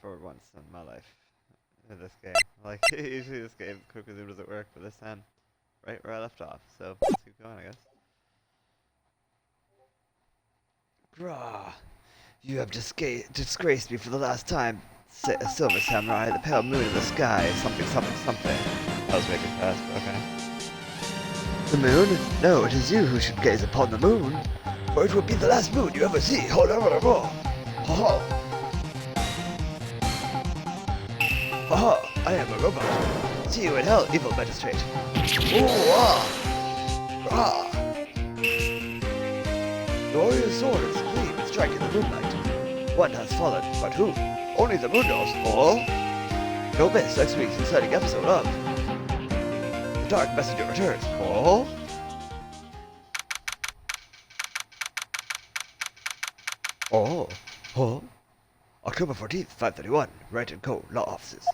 for once in my life in this game. Like, usually this game quickly doesn't work, but this time, right where I left off. So, let's keep going, I guess. Grah, you have disgraced me for the last time. Silver Samurai, the pale moon in the sky, something, something, something. I was making fast, but okay. The moon? No, it is you who should gaze upon the moon, for it will be the last moon you ever see. Hold on, hold on, hold on. Ha ha! I am a robot. See you in hell, evil magistrate. Ooh, ah! Ah! The warrior's swords gleam and strike in the moonlight. One has fallen, but who? Only the moon knows. Oh! Don't miss next week's exciting episode of The Dark Messenger Returns. Oh! Oh! Oh! October 14th, 5:31, Wright & Co. Law Offices.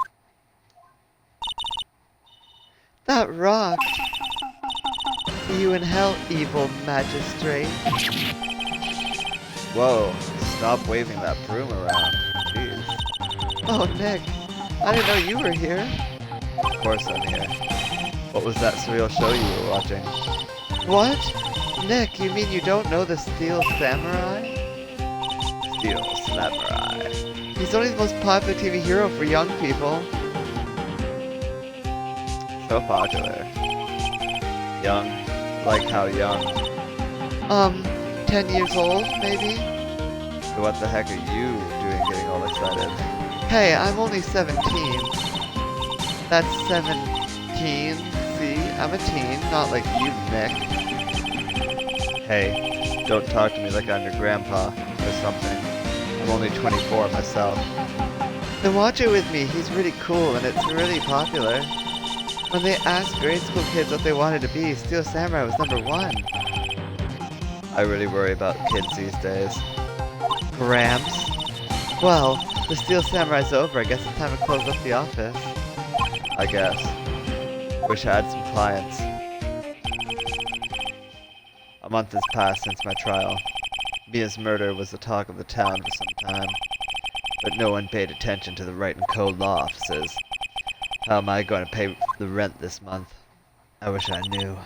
That rocks! See you in hell, evil magistrate. Whoa, stop waving that broom around. Jeez. Oh, Nick, I didn't know you were here. Of course I'm here. What was that surreal show you were watching? What? Nick, you mean you don't know the Steel Samurai? Steel Samurai. He's only the most popular TV hero for young people. So popular. Young? Like how young? 10 years old, maybe? So what the heck are you doing getting all excited? Hey, I'm only 17. That's 17. See, I'm a teen, not like you, Nick. Hey, don't talk to me like I'm your grandpa or something. I'm only 24 myself. Then watch it with me. He's really cool and it's really popular. When they asked grade school kids what they wanted to be, Steel Samurai was #1. I really worry about kids these days. Gramps? Well, the Steel Samurai's over. I guess it's time to close up the office. I guess. Wish I had some clients. A month has passed since my trial. Mia's murder was the talk of the town for some time, but no one paid attention to the Wright & Co. law offices. How am I going to pay the rent this month? I wish I knew.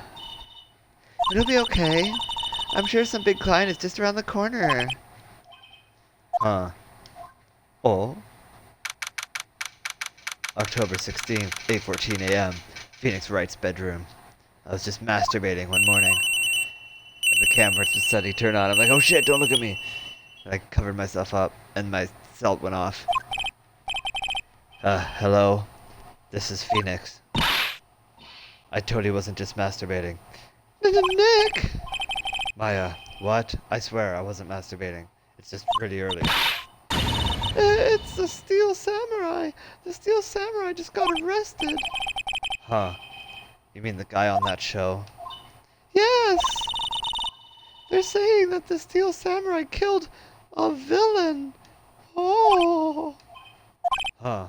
It'll be okay. I'm sure some big client is just around the corner. Huh. Oh? October 16th, 8:14 a.m. Phoenix Wright's bedroom. I was just masturbating one morning. And the camera just suddenly turned on. I'm like, oh shit, don't look at me. And I covered myself up, and my cell went off. Hello? This is Phoenix. I totally wasn't just masturbating. Nick! Maya, what? I swear I wasn't masturbating. It's just really early. It's the Steel Samurai. The Steel Samurai just got arrested. Huh. You mean the guy on that show? Yes! They're saying that the Steel Samurai killed a villain. Oh. Huh.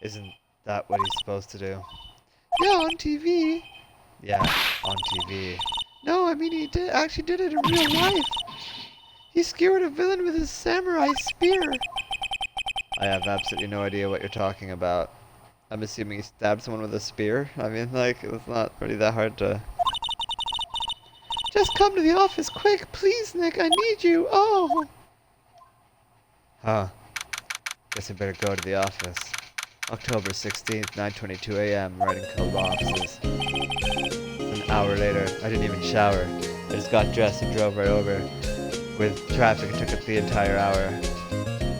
Isn't that what he's supposed to do? Yeah, on TV. Yeah, on TV. No, I mean he actually did it in real life. He skewered a villain with his samurai spear. I have absolutely no idea what you're talking about. I'm assuming he stabbed someone with a spear? I mean, like, it's not really that hard to... Just come to the office, quick, please, Nick, I need you, oh! Huh. Guess I better go to the office. October 16th, 9:22 a.m., Wright & Co. law offices. An hour later, I didn't even shower. I just got dressed and drove right over. With traffic, it took up the entire hour.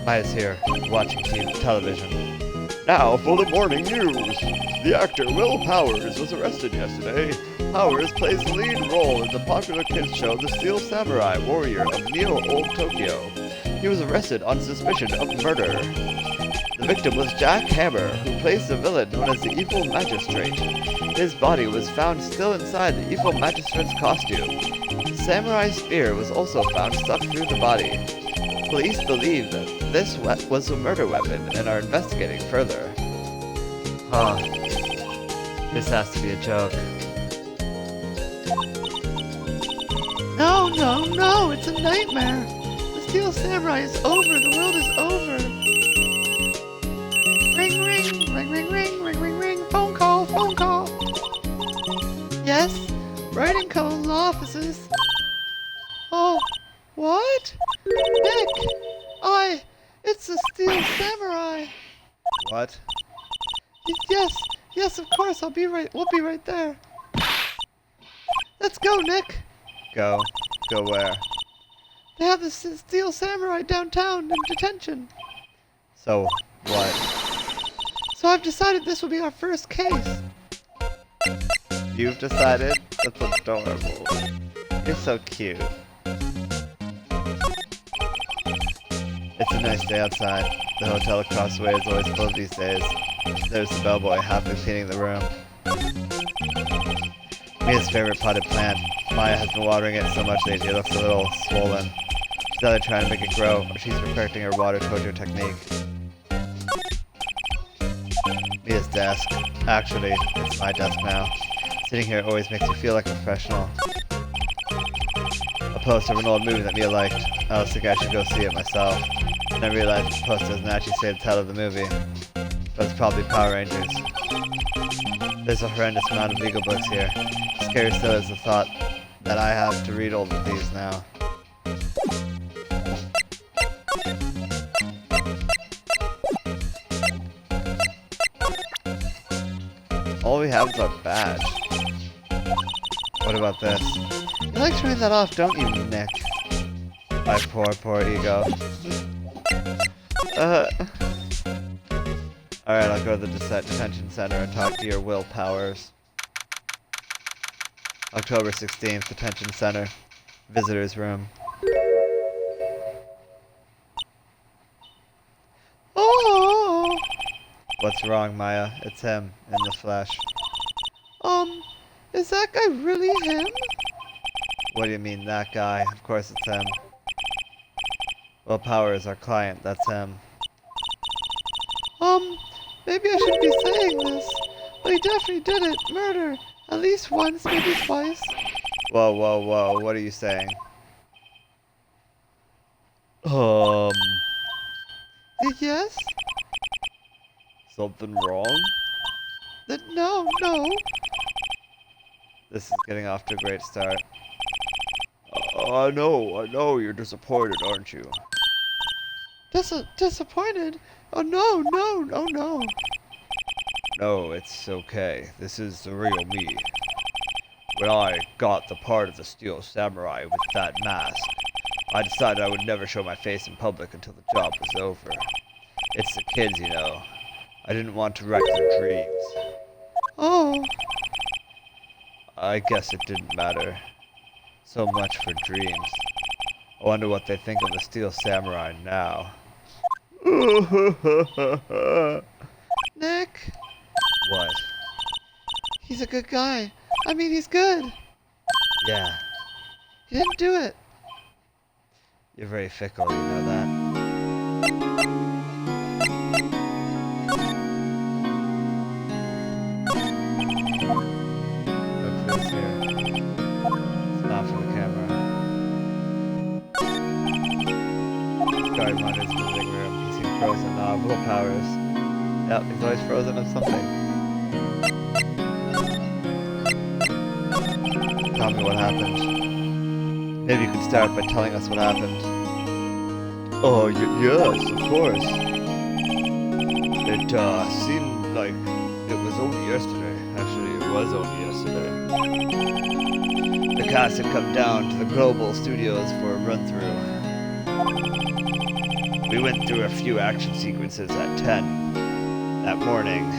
Maya's here, watching television. Now for the morning news. The actor Will Powers was arrested yesterday. Powers plays the lead role in the popular kids show The Steel Samurai Warrior of Neo-Old Tokyo. He was arrested on suspicion of murder. The victim was Jack Hammer, who plays the villain known as the Evil Magistrate. His body was found still inside the Evil Magistrate's costume. The samurai spear was also found stuck through the body. Police believe that this was a murder weapon and are investigating further. Huh. This has to be a joke. No, no, no! It's a nightmare! The Steel Samurai is over! The world is over! the Steel Samurai. What? Yes, of course. We'll be right there. Let's go, Nick. Go. Go where? They have the Steel Samurai downtown in detention. So, what? So I've decided this will be our first case. You've decided? That's adorable. You're so cute. It's a nice day outside. The hotel across the way is always closed these days. There's the bellboy halfway cleaning the room. Mia's favorite potted plant. Maya has been watering it so much lately it looks a little swollen. She's either trying to make it grow, or she's perfecting her water torture technique. Mia's desk. Actually, it's my desk now. Sitting here always makes me feel like a professional. A poster of an old movie that Mia liked. I was thinking I should go see it myself. And I realized the poster doesn't actually say the title of the movie. But it's probably Power Rangers. There's a horrendous amount of legal books here. Scary still is the thought that I have to read all of these now. All we have is our badge. What about this? You like showing that off, don't you, Nick? My poor ego. Alright, I'll go to the detention center and talk to your Will Powers. October 16th, detention center. Visitor's room. Oh! What's wrong, Maya? It's him, in the flesh. Is that guy really him? What do you mean, that guy? Of course it's him. Will Powers, our client, that's him. Maybe I shouldn't be saying this, but he definitely did it. Murder. At least once, maybe twice. Whoa, what are you saying? Yes? Something wrong? No. This is getting off to a great start. I know, you're disappointed, aren't you? Disappointed? Oh no. No, it's okay. This is the real me. When I got the part of the Steel Samurai with that mask, I decided I would never show my face in public until the job was over. It's the kids, you know. I didn't want to wreck their dreams. Oh. I guess it didn't matter. So much for dreams. I wonder what they think of the Steel Samurai now. Nick, What? he's a good guy. I mean, he's good. Yeah, He didn't do it. you're very fickle, you know that. Look who's here. It's not for the camera. Guard monitors in the living room. He seems frozen. Will Powers. Yep, he's always frozen of something. Tell me what happened. Maybe you could start by telling us what happened. Oh, yes, of course. It seemed like it was only yesterday. Actually, it was only yesterday. The cast had come down to the Global Studios for a run-through. We went through a few action sequences at 10 that morning.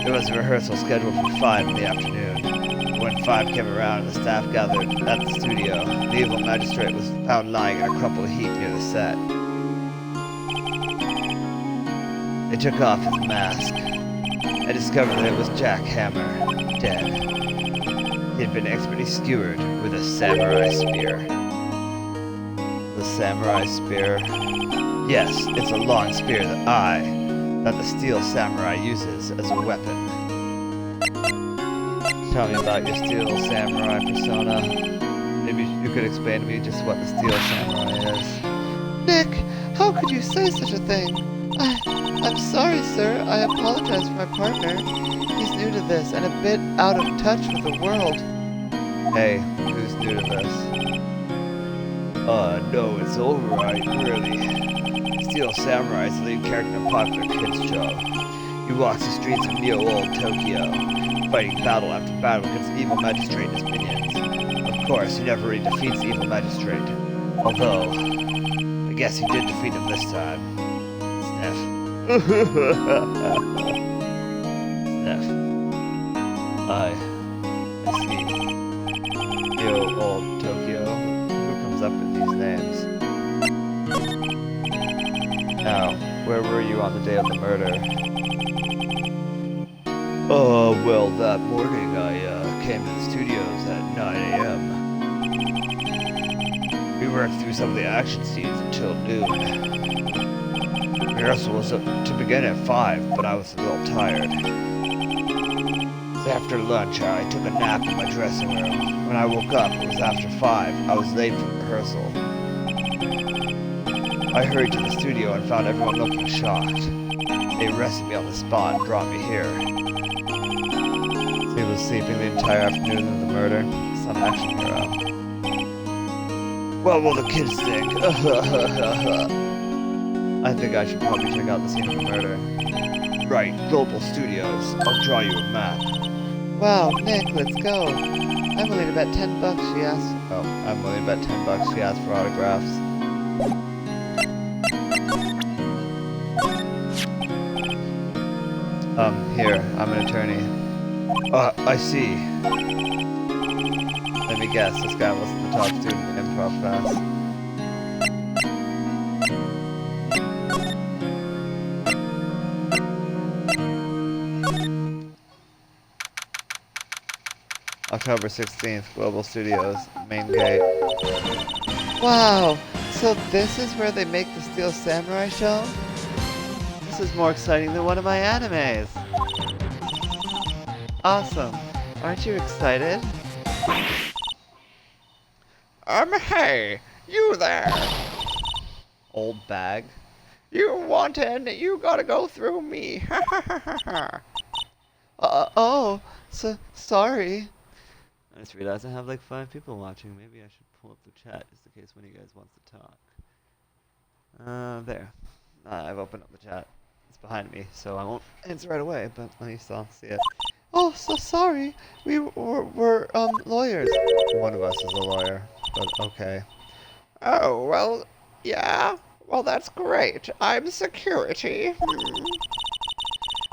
There was a rehearsal scheduled for 5 in the afternoon. When 5 came around and the staff gathered at the studio, the evil magistrate was found lying in a crumpled heap near the set. They took off his mask and discovered that it was Jack Hammer, dead. He had been expertly skewered with a samurai spear. The samurai spear? Yes, it's a long spear that the Steel Samurai uses as a weapon. Tell me about your Steel Samurai persona. Maybe you could explain to me just what the Steel Samurai is. Nick, how could you say such a thing? I'm sorry, sir. I apologize for my partner. He's new to this and a bit out of touch with the world. Hey, who's new to this? No, it's alright, really. Steel Samurai is the lead character in a popular kids show. He walks the streets of neo-old Tokyo, fighting battle after battle against the evil magistrate and his minions. Of course, he never really defeats the evil magistrate. Although, I guess he did defeat him this time. Sniff. Sniff. I see. Neo-old Tokyo. Who comes up with these names? Now, where were you on the day of the murder? Well, that morning I came to the studios at 9 a.m. We worked through some of the action scenes until noon. Rehearsal was to begin at 5, but I was a little tired. So after lunch, I took a nap in my dressing room. When I woke up, it was after 5. I was late for rehearsal. I hurried to the studio and found everyone looking shocked. They arrested me on the spot and brought me here. So he was sleeping the entire afternoon of the murder? Some action hero. What will the kids think? I think I should probably check out the scene of the murder. Right, Global Studios. I'll draw you a map. Wow, Nick, let's go. I'm willing to bet $10 she asked. Oh, I'm willing to bet $10 she asked for autographs. Here, I'm an attorney. I see. Let me guess, this guy wasn't the top student in improv class. October 16th, Global Studios, main gate. Wow, so this is where they make the Steel Samurai show? This is more exciting than one of my animes. Awesome. Aren't you excited? Hey, you there. Old bag. You want in, you gotta go through me. Oh, so sorry. I just realized I have like 5 people watching. Maybe I should pull up the chat just in case one of you guys wants to talk. There. I've opened up the chat. It's behind me, so I won't answer right away, but let me still see it. Oh, so sorry. We were lawyers. One of us is a lawyer, but okay. Oh, well, yeah. Well, that's great. I'm security.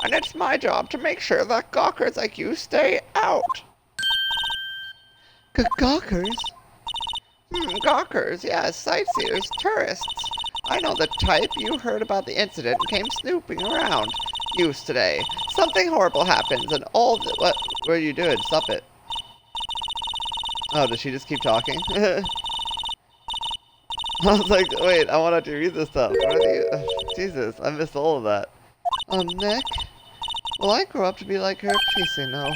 And it's my job to make sure that gawkers like you stay out. Gawkers? Gawkers, yes, sightseers, tourists. I know the type. You heard about the incident and came snooping around. Use today. Something horrible happens and all the... What are you doing? Stop it. Oh, does she just keep talking? I was like, wait, I wanted to read this stuff. What are you? Jesus, I missed all of that. Nick? Will I grow up to be like her? Please say no.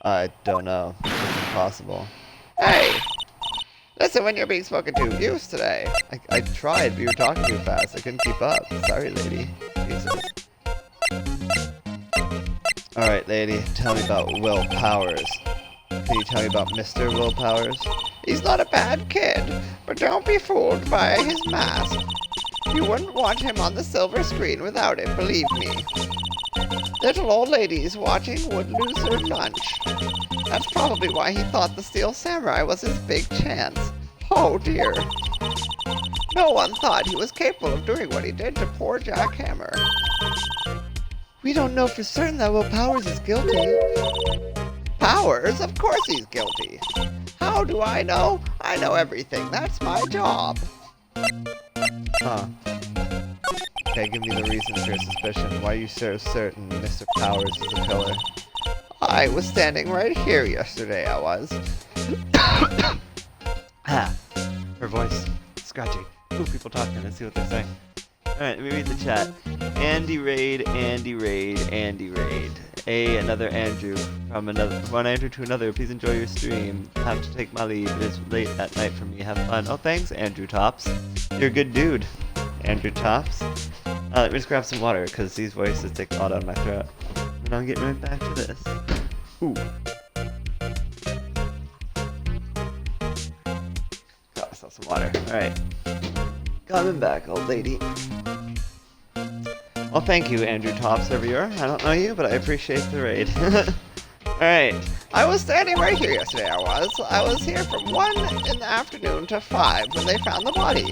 I don't know. It's impossible. Hey! Listen when you're being spoken to. Use today. I tried, but you were talking too fast. I couldn't keep up. Sorry, lady. Jesus. Alright, lady. Tell me about Will Powers. Can you tell me about Mr. Will Powers? He's not a bad kid, but don't be fooled by his mask. You wouldn't want him on the silver screen without it, believe me. Little old ladies watching would lose their lunch. That's probably why he thought the Steel Samurai was his big chance. Oh dear. No one thought he was capable of doing what he did to poor Jack Hammer. We don't know for certain that Will Powers is guilty. Powers? Of course he's guilty. How do I know? I know everything. That's my job. Huh. Okay, give me the reason for your suspicion. Why are you so certain Mr. Powers is the killer? I was standing right here yesterday, I was. Ah, her voice. Scratchy. Ooh, people talking. Let's see what they're saying. Alright, let me read the chat. Andy Raid, Andy Raid, Andy Raid. Another Andrew. From one Andrew to another. Please enjoy your stream. Have to take my leave. It is late at night for me. Have fun. Oh, thanks, Andrew Tops. You're a good dude, Andrew Tops. Let me just grab some water, because these voices take a lot out of my throat. And I'll get right back to this. Ooh. Got myself some water. water. Alright. Coming back, old lady. Well, thank you, Andrew Tops over here. I don't know you, but I appreciate the raid. Alright. I was standing right here yesterday, I was here from 1 in the afternoon to 5 when they found the body.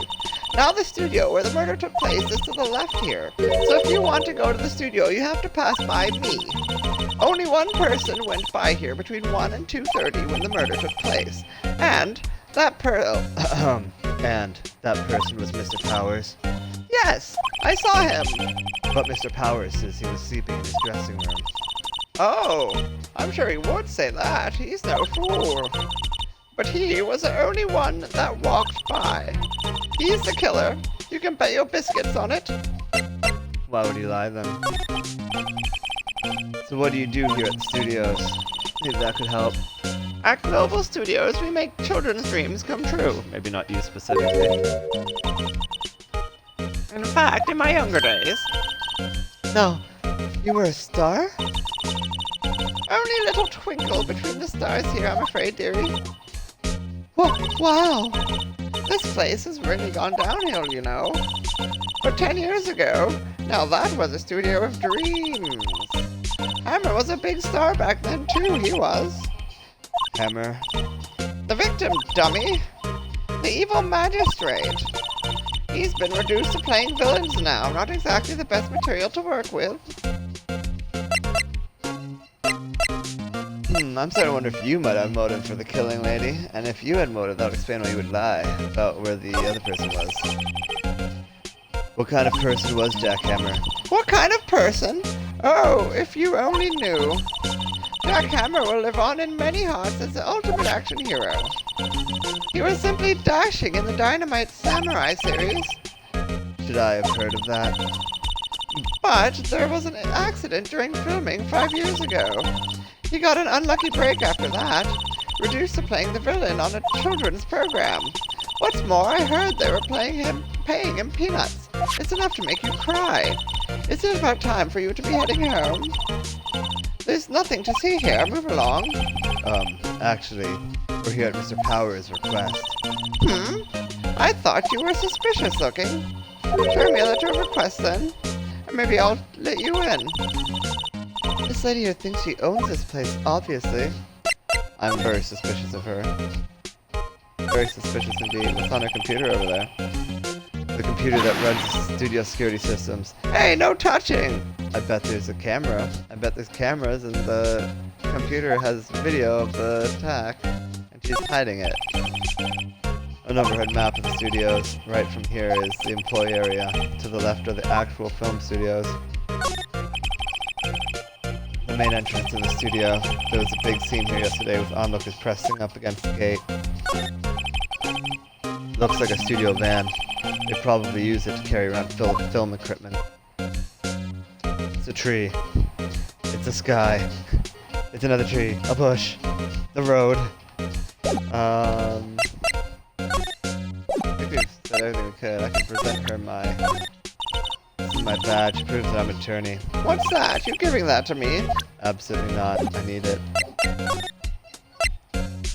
Now the studio where the murder took place is to the left here. So if you want to go to the studio, you have to pass by me. Only one person went by here between 1 and 2:30 when the murder took place. And that And that person was Mr. Powers. Yes, I saw him. But Mr. Powers says he was sleeping in his dressing room. Oh, I'm sure he would say that. He's no fool. But he was the only one that walked by. He's the killer. You can bet your biscuits on it. Why would he lie then? So what do you do here at the studios? Maybe that could help. At Global Studios, we make children's dreams come true. Maybe not you specifically. In fact, in my younger days, No, you were a star? only a little twinkle between the stars here, I'm afraid, dearie. Wow! This place has really gone downhill, you know. But 10 years ago, now that was a studio of dreams. Hammer was a big star back then, too, he was. Hammer. The victim, dummy. The evil magistrate. He's been reduced to playing villains now, not exactly the best material to work with. I'm starting to wonder if you might have motive for the killing lady. And if you had motive, that would explain why you would lie about where the other person was. What kind of person was Jack Hammer? What kind of person? Oh, if you only knew. Jack Hammer will live on in many hearts as the ultimate action hero. He was simply dashing in the Dynamite Samurai series. Should I have heard of that? But there was an accident during filming 5 years ago. He got an unlucky break after that, reduced to playing the villain on a children's program. What's more, I heard they were paying him peanuts. It's enough to make you cry. Is it about time for you to be heading home? There's nothing to see here. Move along. Actually, we're here at Mr. Powers' request. I thought you were suspicious looking. Show me a letter of request then, and maybe I'll let you in. This lady here thinks she owns this place, obviously. I'm very suspicious of her. Very suspicious indeed. What's on her computer over there? The computer that runs the studio security systems. Hey, no touching! I bet there's a camera. I bet there's cameras and the computer has video of the attack. And she's hiding it. An overhead map of the studios. Right from here is the employee area. To the left are the actual film studios. The main entrance to the studio. There was a big scene here yesterday with onlookers pressing up against the gate. Looks like a studio van. They probably use it to carry around film equipment. It's a tree. It's a sky. It's another tree. A bush. The road. I think we've said everything we could. I can present her my badge. Proves that I'm an attorney. What's that? You giving that to me? Absolutely not. I need it.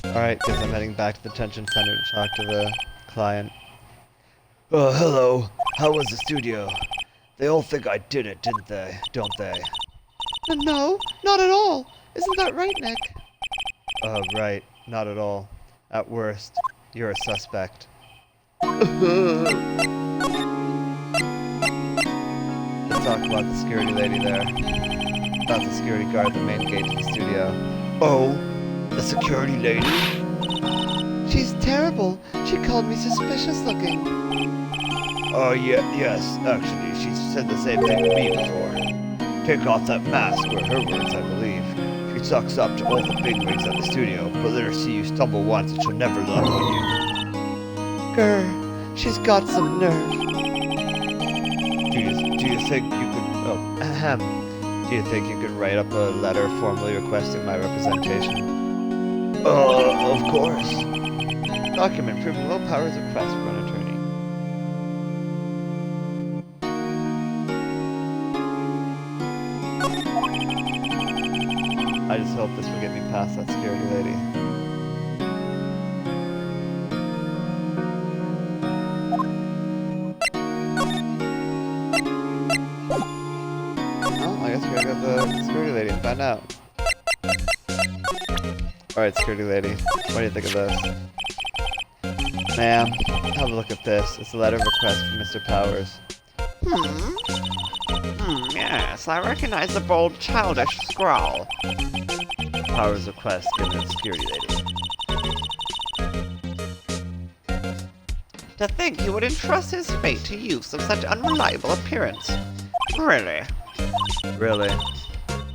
Alright, guess I'm heading back to the detention center to talk to the client. Oh, hello. How was the studio? They all think I did it, didn't they? Don't they? No, not at all. Isn't that right, Nick? Right. Not at all. At worst, you're a suspect. Let's talk about the security lady there. About the security guard at the main gate to the studio. Oh, the security lady? She's terrible. She called me suspicious looking. Oh, yes, actually, she said the same thing to me before. Take off that mask, were her words, I believe. She sucks up to all the bigwigs at the studio, but let her see you stumble once and she'll never love on you. Grr, she's got some nerve. Do you think you could, do you think you could write up a letter formally requesting my representation? Of course. Document proving Will Powers' request for an attorney. I just hope this will get me past that security lady. look at the security lady and find out. Alright, security lady. What do you think of this? Ma'am, have a look at this. It's a letter of request from Mr. Powers. Yes, I recognize the bold, childish scrawl. Powers request given to the security lady. To think he would entrust his fate to use of such unreliable appearance. Really? Really?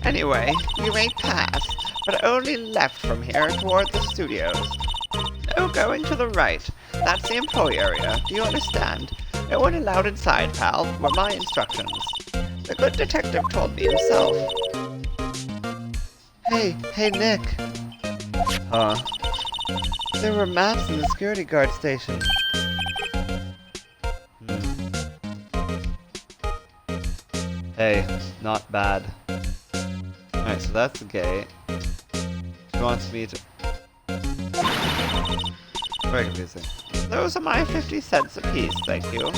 Anyway, you may pass, but only left from here toward the studios. No going to the right. That's the employee area. Do you understand? No one allowed inside, pal, were my instructions. The good detective told me himself. Hey, Nick. Huh? There were maps in the security guard station. Hey, not bad. Alright, so that's the gate. She wants me to... Very confusing. Those are my 50 cents apiece, thank you.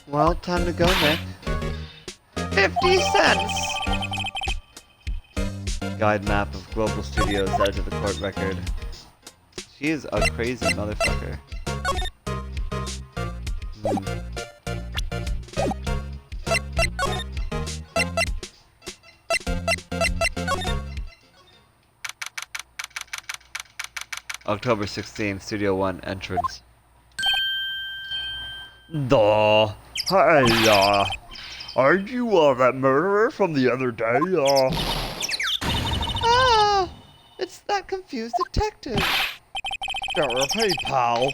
Well, time to go, Nick. 50 cents! Guide map of Global Studios added to the court record. She is a crazy motherfucker. October 16th, Studio 1 entrance. Duh. Hey, aren't you, that murderer from the other day, Ah! It's that confused detective. Hey, pal.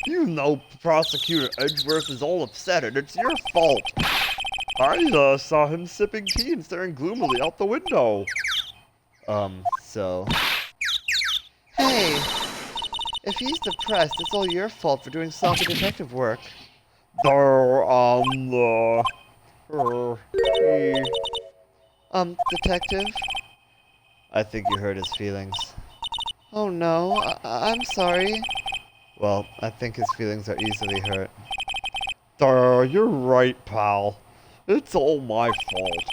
You know Prosecutor Edgeworth is all upset and it's your fault. I, saw him sipping tea and staring gloomily out the window. So... Hey! If he's depressed, it's all your fault for doing sloppy detective work. Detective? I think you hurt his feelings. Oh no, I'm sorry. Well, I think his feelings are easily hurt. You're right, pal. It's all my fault.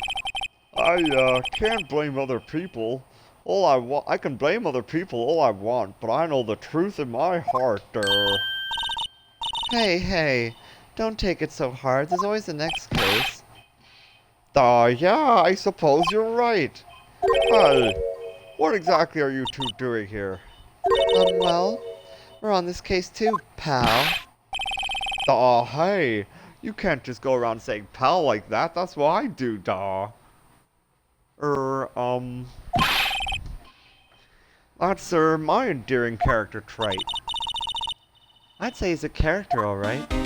I can't blame other people. I can blame other people all I want, but I know the truth in my heart, Hey, don't take it so hard. There's always the next case. Yeah, I suppose you're right. Hey, what exactly are you two doing here? Well, we're on this case too, pal. Hey, you can't just go around saying pal like that. That's what I do, That's, my endearing character trait. I'd say he's a character, alright. Give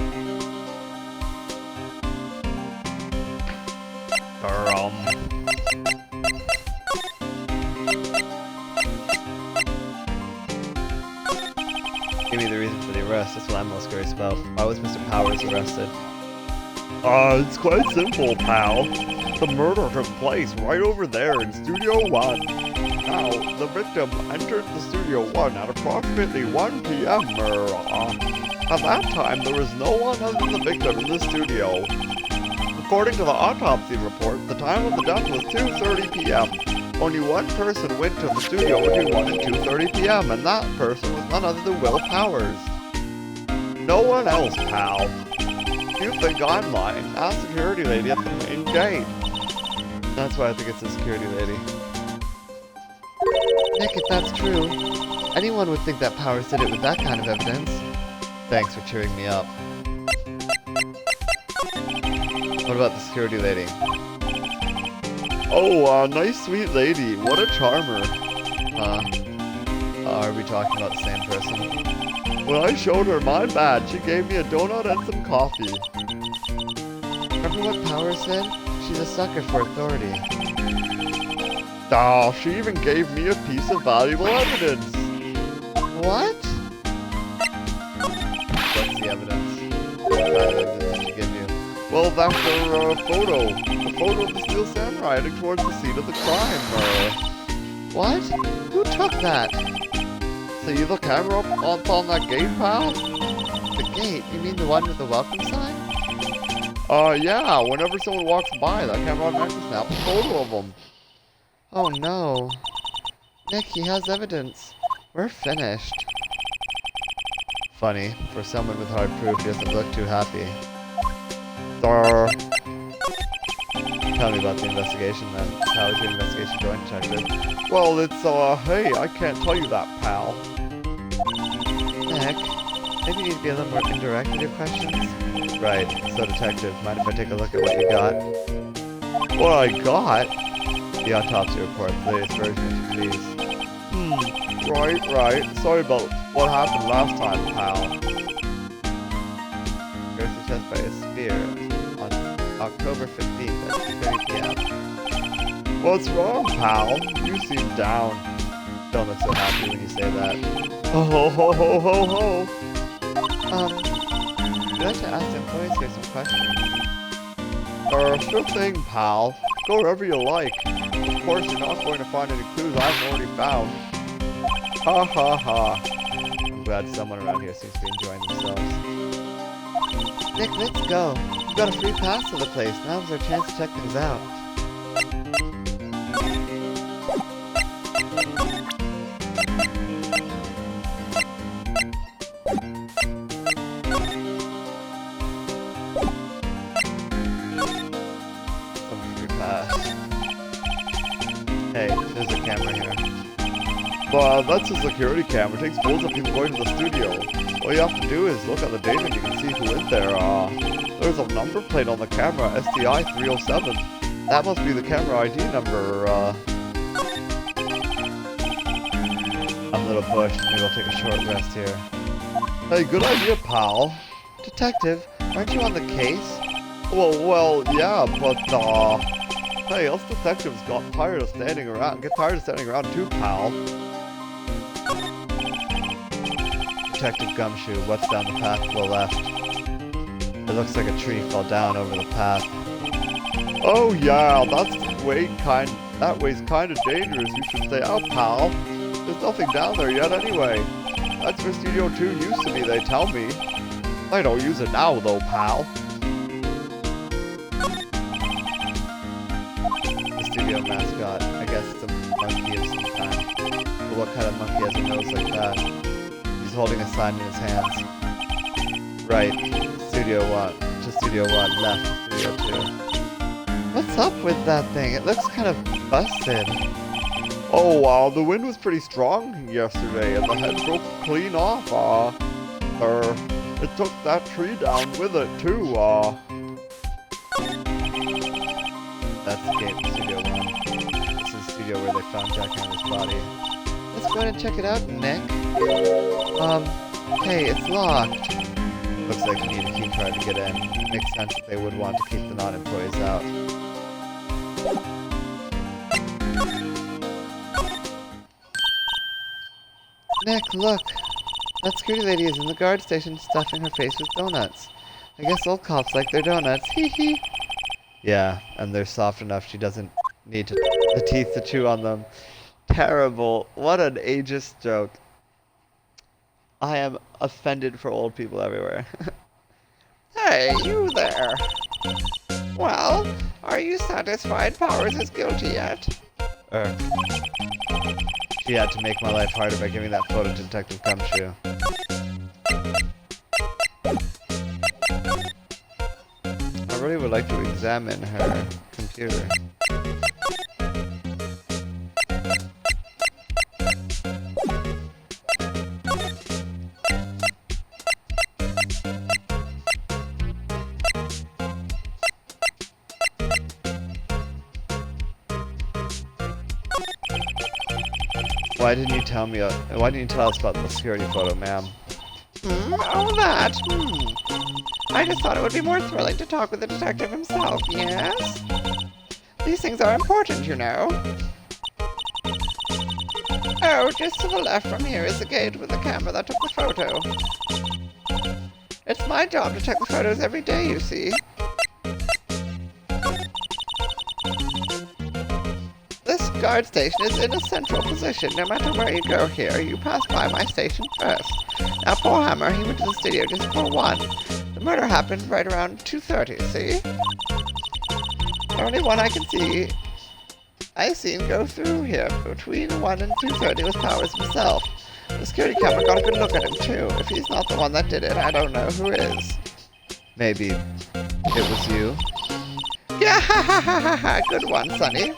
me the reason for the arrest, that's what I'm most curious about. Why was Mr. Powers arrested? It's quite simple, pal. The murder took place right over there in Studio 1. Now, the victim entered the Studio 1 at approximately 1 p.m. At that time, there was no one other than the victim in the studio. According to the autopsy report, the time of the death was 2:30 p.m. Only one person went to the studio between 1 and 2:30 p.m., and that person was none other than Will Powers. No one else, pal. If you think I'm lying, ask the security lady at the main gate. That's why I think it's the security lady. Nick, if that's true, anyone would think that Powers did it with that kind of evidence. Thanks for cheering me up. What about the security lady? Oh, nice sweet lady. What a charmer. Are we talking about the same person? When I showed her my badge, she gave me a donut and some coffee. Remember what Powers said? She's a sucker for authority. She even gave me a piece of valuable evidence. What? What's the evidence? What kind of evidence did she give you? Well, that's her photo. A photo of the steel samurai heading towards the scene of the crime. What? Who took that? See the camera up on that gate, pal? The gate? You mean the one with the welcome sign? Yeah, whenever someone walks by, that camera automatically snaps a photo of them. Oh no. Nick, he has evidence. We're finished. Funny, for someone with hard proof, he doesn't look too happy. Tell me about the investigation then. How is your investigation going, Detective? Well, it's, hey, I can't tell you that, pal. Nick, maybe you need to be a little more indirect with your questions? Right, so Detective, mind if I take a look at what you got? What I got? The autopsy report, latest version, if you please. Right. Sorry about what happened last time, pal. Here's the test by a spear on October 15th at 2:30 p.m. What's wrong, pal? You seem down. Don't look so happy when you say that. Ho ho ho ho ho ho. I'd like to ask the employees here some questions. Sure thing, pal. Go wherever you like. Of course, you're not going to find any clues I haven't already found. Ha ha ha. I'm glad someone around here seems to be enjoying themselves. Nick, let's go. We've got a free pass to the place. Now's our chance to check things out. Some free pass. Hey, there's a camera here. But that's a security camera. It takes photos of people going to the studio. All you have to do is look at the data and you can see who is there. There's a number plate on the camera, STI 307. That must be the camera ID number, I'm a little pushed. Maybe I'll take a short rest here. Hey, good idea, pal. Detective, aren't you on the case? Well, yeah, but, hey, us detectives get tired of standing around too, pal. Detective Gumshoe, what's down the path to the left? It looks like a tree fell down over the path. Oh yeah, that way's kinda dangerous. You should stay out, pal. There's nothing down there yet anyway. That's where Studio 2 used to be, they tell me. They don't use it now though, pal. The studio mascot. I guess it's a monkey of some kind. But what kind of monkey has a nose like that? He's holding a sign in his hands. Right. Studio 1. To Studio 1. Left. Studio 2. What's up with that thing? It looks kind of busted. Oh wow, the wind was pretty strong yesterday and the head broke clean off. It took that tree down with it too. That's the gate to Studio 1. This is the studio where they found Jackhammer's body. Let's go ahead and check it out, Nick. Hey, it's locked. Looks like you need a key card to get in. Makes sense that they would want to keep the non-employees out. Nick, look. That security lady is in the guard station stuffing her face with donuts. I guess old cops like their donuts. Hee hee. Yeah, and they're soft enough she doesn't need the teeth to chew on them. Terrible. What an ageist joke. I am offended for old people everywhere. Hey, you there. Well, are you satisfied Powers is guilty yet? She had to make my life harder by giving that photo to Detective Gumshoe. I really would like to examine her computer. Why didn't you tell me? Why didn't you tell us about the security photo, ma'am? Oh, that. I just thought it would be more thrilling to talk with the detective himself, yes? These things are important, you know. Oh, just to the left from here is the gate with the camera that took the photo. It's my job to check the photos every day, you see. This guard station is in a central position. No matter where you go here, you pass by my station first. Now, poor Hammer, he went to the studio just for one. The murder happened right around 2:30, see? The only one I can see I seen go through here between 1 and 2:30 was Powers himself. The security camera got a good look at him, too. If he's not the one that did it, I don't know who is. Maybe it was you. Yeah, ha ha ha ha ha. Good one, Sonny.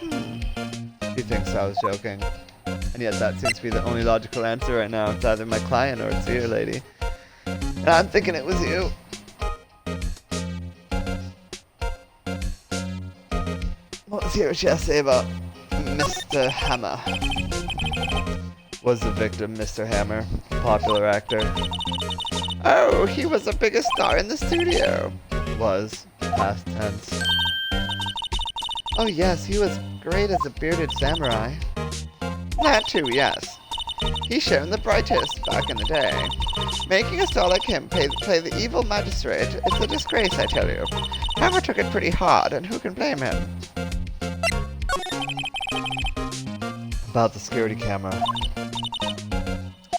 He thinks I was joking. And yet that seems to be the only logical answer right now. It's either my client or it's you, lady. And I'm thinking it was you. Let's hear what you have to say about Mr. Hammer. Was the victim Mr. Hammer, a popular actor? Oh, he was the biggest star in the studio. Was, past tense. Oh yes, he was great as a bearded samurai. That too, yes. He shone the brightest back in the day. Making a star like him play the evil magistrate is a disgrace, I tell you. Hammer took it pretty hard, and who can blame him? About the security camera.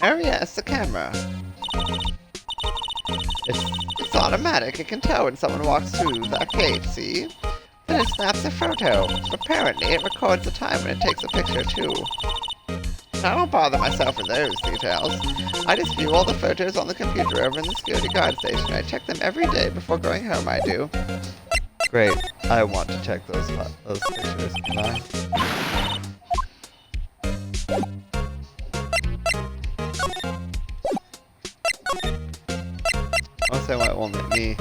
Oh yes, the camera. It's automatic. It can tell when someone walks through that gate, see? Then it snaps a photo. Apparently, it records the time when it takes a picture, too. I don't bother myself with those details. I just view all the photos on the computer over in the security guard station. I check them every day before going home, I do. Great. I want to check those pictures. Can I? Honestly, why it won't let me.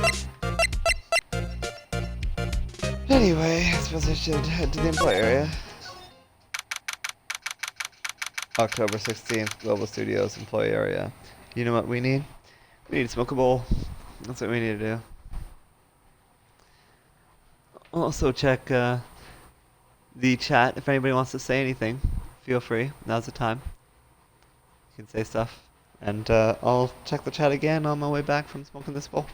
Anyway, I suppose I should head to the employee area. October 16th, Global Studios employee area. You know what we need? We need to smoke a bowl. That's what we need to do. Also check the chat if anybody wants to say anything. Feel free. Now's the time. You can say stuff. And I'll check the chat again on my way back from smoking this bowl.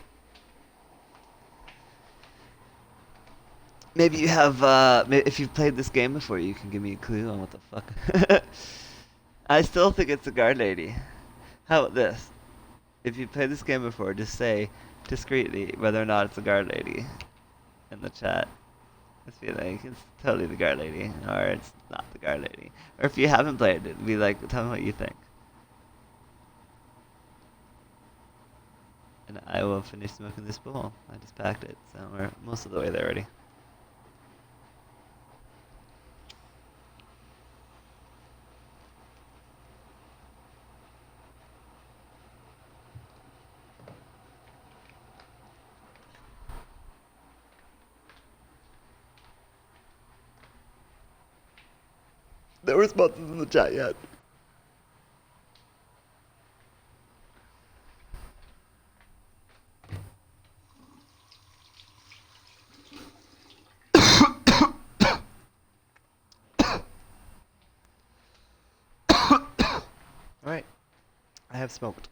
Maybe you have, if you've played this game before, you can give me a clue on what the fuck. I still think it's the guard lady. How about this? If you've played this game before, just say discreetly whether or not it's the guard lady in the chat. Just be like, it's totally the guard lady, or it's not the guard lady. Or if you haven't played it, be like, tell me what you think. And I will finish smoking this bowl. I just packed it, so we're most of the way there already. No responses in the chat yet. Alright. I have smoked.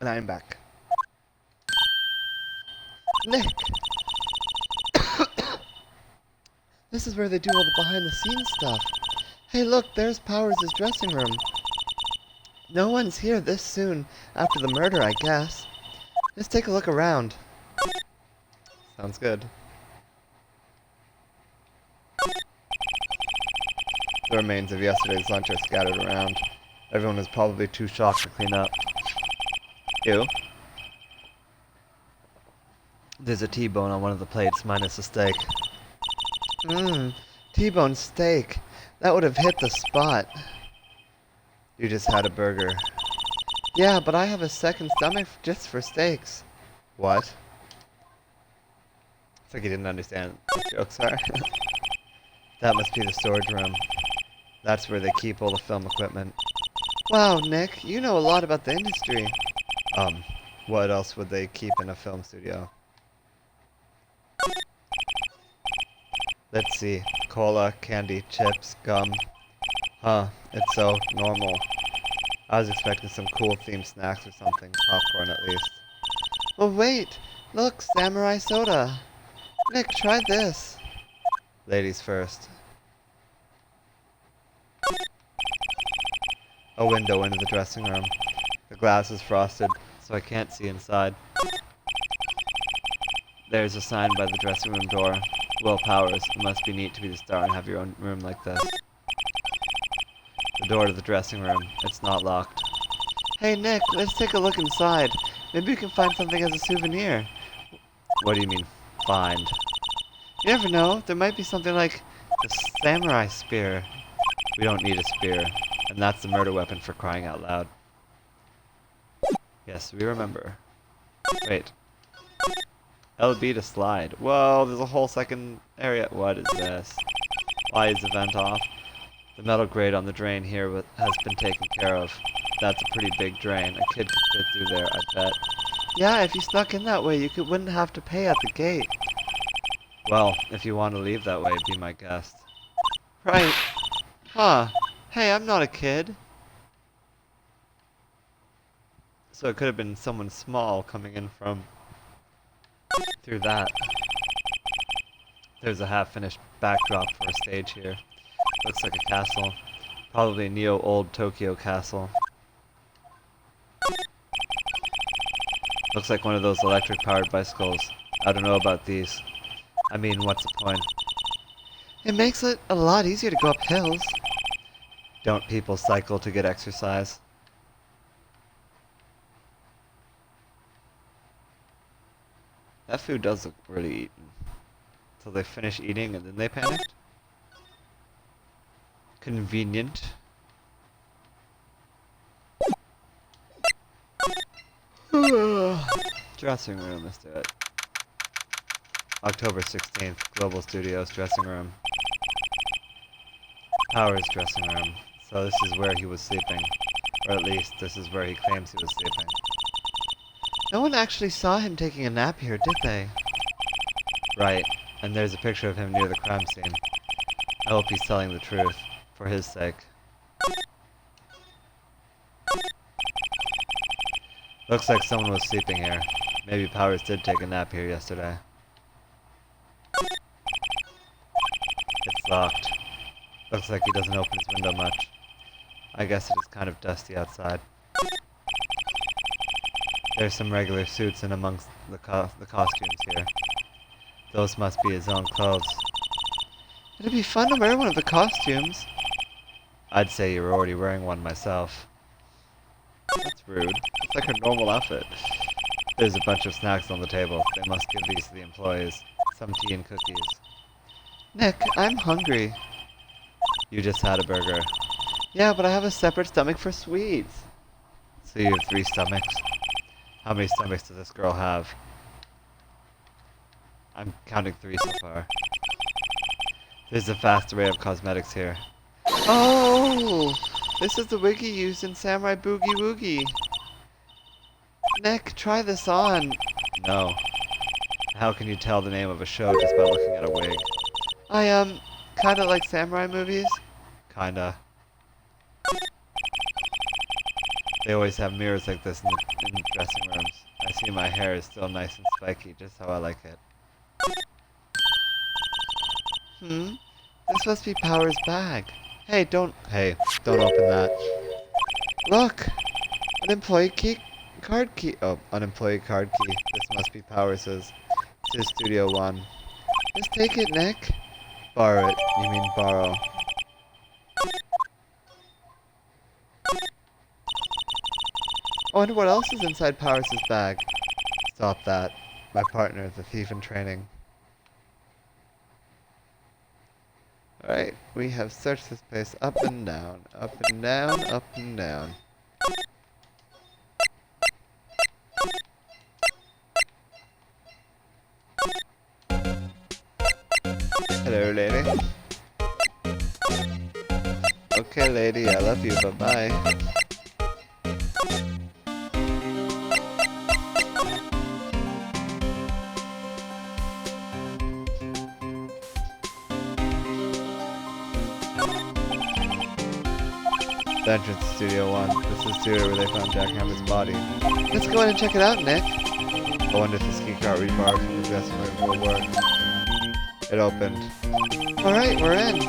And I am back. Nick! This is where they do all the behind-the-scenes stuff. Hey, look, there's Powers' dressing room. No one's here this soon after the murder, I guess. Just take a look around. Sounds good. The remains of yesterday's lunch are scattered around. Everyone is probably too shocked to clean up. Ew. There's a T-bone on one of the plates, minus a steak. Mmm, T-bone steak. That would have hit the spot. You just had a burger. Yeah, but I have a second stomach just for steaks. What? It's like you didn't understand what jokes are. That must be the storage room. That's where they keep all the film equipment. Wow, Nick, you know a lot about the industry. What else would they keep in a film studio? Let's see. Cola, candy, chips, gum. Huh, it's so normal. I was expecting some cool themed snacks or something. Popcorn at least. Well, wait! Look, samurai soda! Nick, try this! Ladies first. A window into the dressing room. The glass is frosted, so I can't see inside. There's a sign by the dressing room door. Will Powers, it must be neat to be the star and have your own room like this. The door to the dressing room. It's not locked. Hey Nick, let's take a look inside. Maybe we can find something as a souvenir. What do you mean, find? You never know. There might be something like a samurai spear. We don't need a spear. And that's the murder weapon for crying out loud. Yes, we remember. Wait. LB to slide. Whoa, there's a whole second area. What is this? Why is the vent off? The metal grate on the drain here has been taken care of. That's a pretty big drain. A kid could fit through there, I bet. Yeah, if you snuck in that way, you wouldn't have to pay at the gate. Well, if you want to leave that way, be my guest. Right. Huh. Hey, I'm not a kid. So it could have been someone small coming in from through that. There's a half-finished backdrop for a stage here. Looks like a castle. Probably a neo-old Tokyo castle. Looks like one of those electric-powered bicycles. I don't know about these. I mean, what's the point? It makes it a lot easier to go up hills. Don't people cycle to get exercise? That food does look really eaten. Till they finish eating and then they panic? Convenient. Dressing room, let's do it. October 16th, Global Studios dressing room. Powers dressing room. So this is where he was sleeping. Or at least, this is where he claims he was sleeping. No one actually saw him taking a nap here, did they? Right. And there's a picture of him near the crime scene. I hope he's telling the truth. For his sake. Looks like someone was sleeping here. Maybe Powers did take a nap here yesterday. It's locked. Looks like he doesn't open his window much. I guess it is kind of dusty outside. There's some regular suits in amongst the costumes here. Those must be his own clothes. It'd be fun to wear one of the costumes. I'd say you're already wearing one myself. That's rude. It's like her normal outfit. There's a bunch of snacks on the table. They must give these to the employees. Some tea and cookies. Nick, I'm hungry. You just had a burger. Yeah, but I have a separate stomach for sweets. So you have 3 stomachs? How many stomachs does this girl have? I'm counting 3 so far. There's a fast array of cosmetics here. Oh! This is the wig he used in Samurai Boogie Woogie. Nick, try this on. No. How can you tell the name of a show just by looking at a wig? I, kinda like samurai movies? Kinda. They always have mirrors like this in the dressing rooms. I see my hair is still nice and spiky, just how I like it. This must be Power's bag. Hey, don't open that. Look! Unemployee card key. Oh, unemployee card key. This must be Powers's. It's his Studio One. Just take it, Nick. Borrow it. You mean borrow. I wonder what else is inside Powers' bag. Stop that. My partner, the thief in training. Alright, we have searched this place up and down, up and down, up and down. Hello, lady. Okay, lady, I love you, bye-bye. The entrance to Studio One. This is the studio where they found Jack Hammer's body. Let's go in and check it out, Nick. I wonder if this key card we borrowed from the dressing room will work. It opened. Alright, we're in.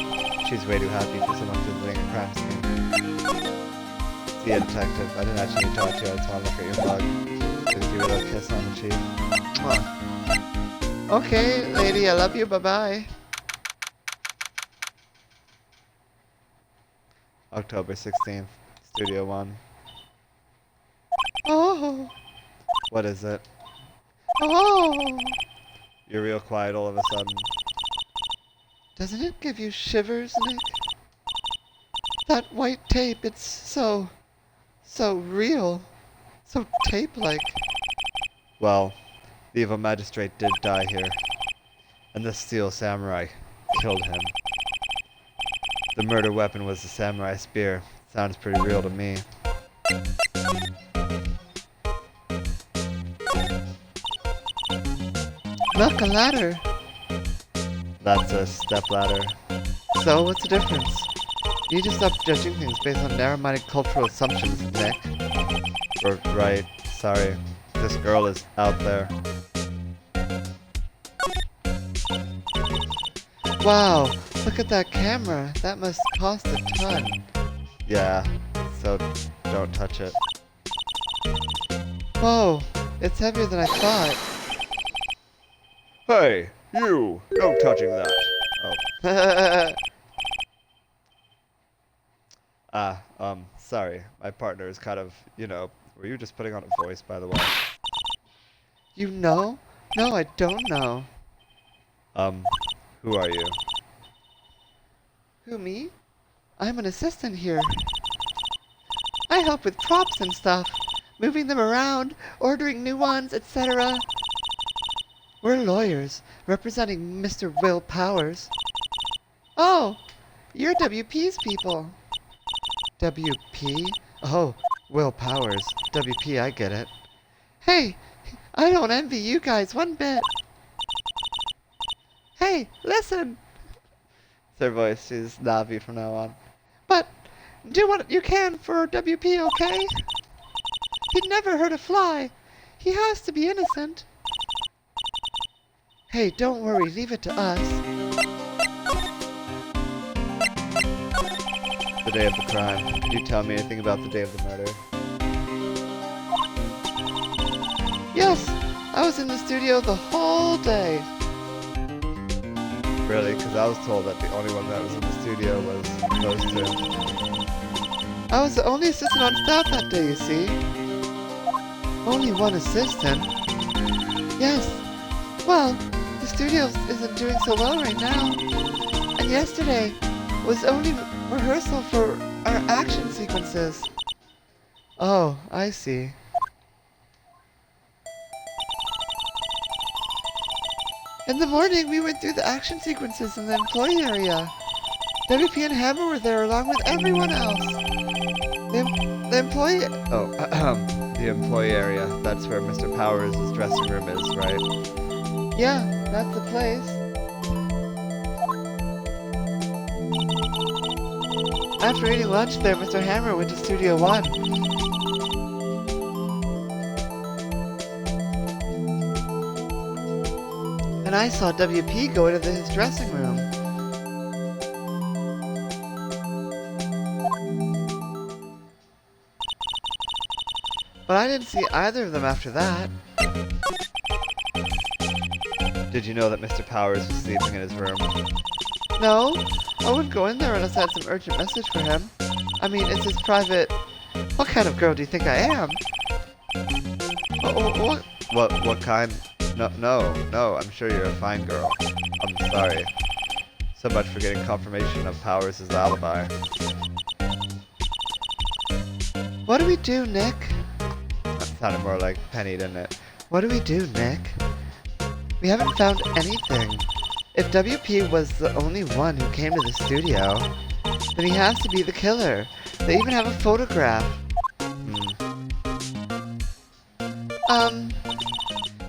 She's way too happy for someone visiting a crime scene. See ya, detective. I didn't actually talk to you, I just want to look at your bug. kiss on the cheek. Mwah. Okay, lady, I love you. Bye-bye. October 16th, Studio One. Oh, What is it? oh. You're real quiet all of a sudden. Doesn't it give you shivers, Nick? That white tape, it's so real. So tape-like. Well, the evil magistrate did die here. And the steel samurai killed him. The murder weapon was the samurai spear. Sounds pretty real to me. Look, a ladder. That's a stepladder. So, what's the difference? You need to stop judging things based on narrow-minded cultural assumptions, Nick. Right. Sorry. This girl is out there. Wow, look at that camera. That must cost a ton. Yeah, so don't touch it. Whoa, it's heavier than I thought. Hey, you! No touching that. Sorry. My partner is kind of, were you just putting on a voice, by the way? You know? No, I don't know. Who are you? Who, me? I'm an assistant here. I help with props and stuff. Moving them around, ordering new ones, etc. We're lawyers, representing Mr. Will Powers. Oh, you're WP's people. WP? Oh, Will Powers. WP, I get it. Hey, I don't envy you guys one bit. Hey, listen! It's her voice. She's Navi from now on. But do what you can for WP, okay? He'd never hurt a fly. He has to be innocent. Hey, don't worry. Leave it to us. The day of the crime. Could you tell me anything about the day of the murder? Yes, I was in the studio the whole day. Really? Because I was told that the only one that was in the studio was those two. I was the only assistant on staff that day, you see. Only one assistant? Yes. Well, the studio isn't doing so well right now. And yesterday was only rehearsal for our action sequences. Oh, I see. In the morning, we went through the action sequences in the employee area. WP and Hammer were there along with everyone else. The employee... Oh, the employee area. That's where Mr. Powers' dressing room is, right? Yeah, that's the place. After eating lunch there, Mr. Hammer went to Studio One. And I saw WP go into his dressing room. But I didn't see either of them after that. Did you know that Mr. Powers was sleeping in his room? No, I wouldn't go in there unless I had some urgent message for him. I mean, it's his private... What kind of girl do you think I am? What? What kind? No, I'm sure you're a fine girl. I'm sorry. So much for getting confirmation of Powers' alibi. What do we do, Nick? That sounded more like Penny, didn't it? What do we do, Nick? We haven't found anything. If WP was the only one who came to the studio, then he has to be the killer. They even have a photograph.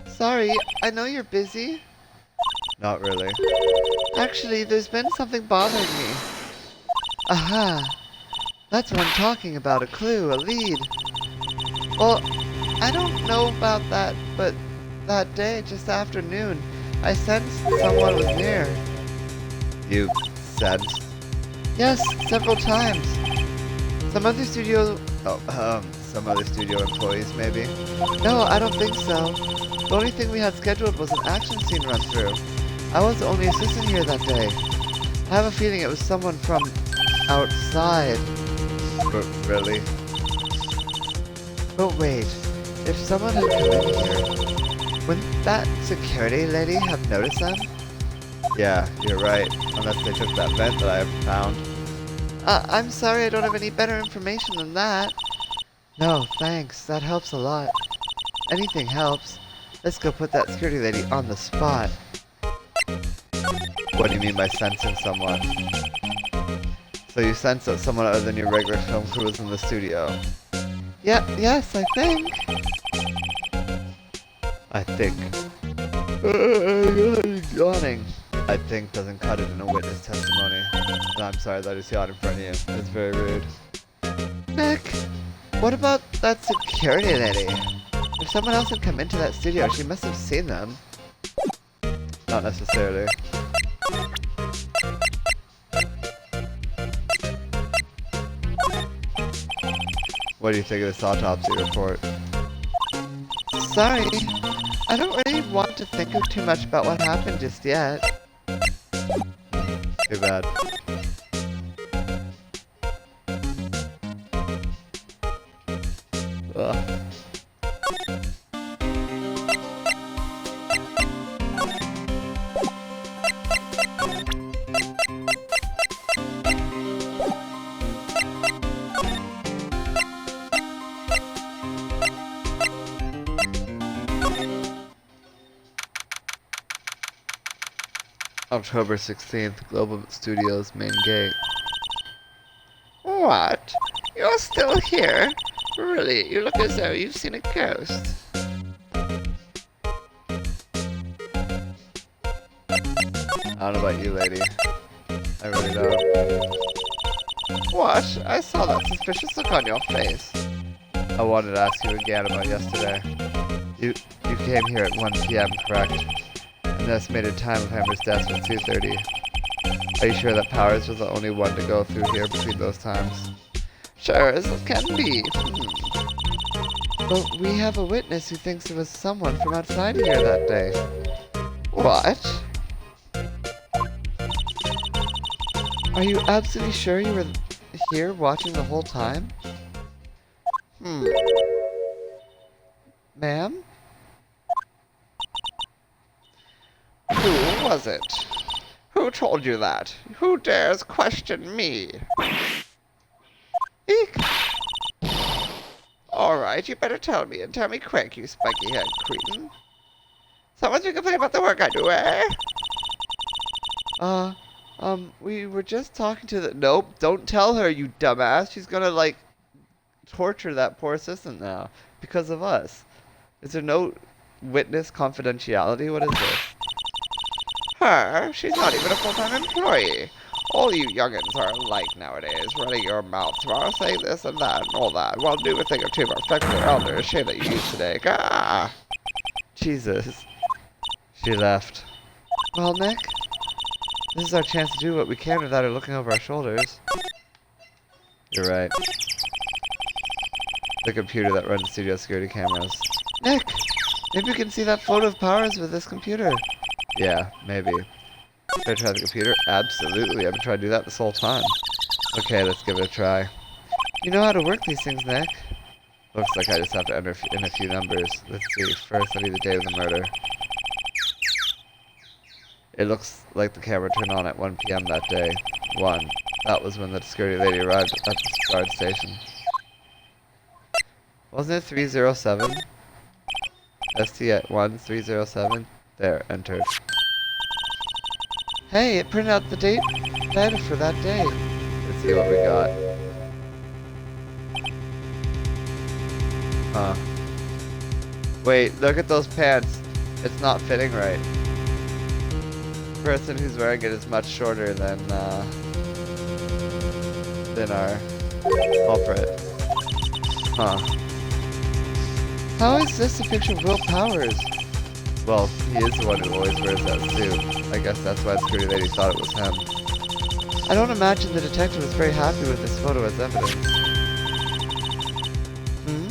Sorry, I know you're busy. Not really. Actually, there's been something bothering me. Aha! That's what I'm talking about, a clue, a lead. Well, I don't know about that, but that day, just afternoon, I sensed someone was near. You sensed? Yes, several times. Some other studio... some other studio employees, maybe? No, I don't think so. The only thing we had scheduled was an action scene run through. I was the only assistant here that day. I have a feeling it was someone from outside. Really? But wait, if someone had come in here, wouldn't that security lady have noticed them? Yeah, you're right. Unless they took that vent that I found. I'm sorry I don't have any better information than that. No, thanks. That helps a lot. Anything helps. Let's go put that security lady on the spot. What do you mean by sensing someone? So you sense that someone other than your regular film crew is in the studio? Yeah, yes, I think. I think. Yawning. I think doesn't cut it in a witness testimony. And I'm sorry that I just yawned in front of you. It's very rude. Nick, what about that security lady? If someone else had come into that studio, she must have seen them. Not necessarily. What do you think of this autopsy report? Sorry, I don't really want to think too much about what happened just yet. Too bad. Ugh. October 16th, Global Studios main gate. What? You're still here? Really, you look as though you've seen a ghost. I don't know about you, lady. I really don't. What? I saw that suspicious look on your face. I wanted to ask you again about yesterday. You came here at 1 p.m., correct? And the estimated time of Hammer's death was 2:30. Are you sure that Powers was the only one to go through here between those times? Sure as it can be. But we have a witness who thinks it was someone from outside here that day. What? Are you absolutely sure you were here watching the whole time? Ma'am? Who was it? Who told you that? Who dares question me? Eek! Alright, you better tell me, and tell me quick, you spiky-head cretin. Someone's been complaining about the work I do, eh? We were just talking to the— Nope, don't tell her, you dumbass. She's gonna, like, torture that poor assistant now. Because of us. Is there no witness confidentiality? What is this? Her? She's not even a full-time employee. All you youngins are alike nowadays, running your mouths while saying this and that and all that, while do a thing or two more respectful elders. Shame that you used today. Gah! Jesus. She left. Well, Nick, this is our chance to do what we can without her looking over our shoulders. You're right. The computer that runs studio security cameras. Nick! Maybe we can see that photo of Powers with this computer. Yeah, maybe. Should I try the computer? Absolutely. I've been trying to do that this whole time. Okay, let's give it a try. You know how to work these things, Nick. Looks like I just have to enter in a few numbers. Let's see. First, I need the date of the murder. It looks like the camera turned on at 1 p.m. that day. 1. That was when the security lady arrived at the guard station. Wasn't it 307? ST at 1307? There, entered. Hey, it printed out the data for that day. Let's see what we got. Huh. Wait, look at those pants. It's not fitting right. The person who's wearing it is much shorter than our culprit. Huh. How is this a picture of Will Powers? Well, he is the one who always wears that suit. I guess that's why the security lady thought it was him. I don't imagine the detective was very happy with this photo as evidence. Hmm?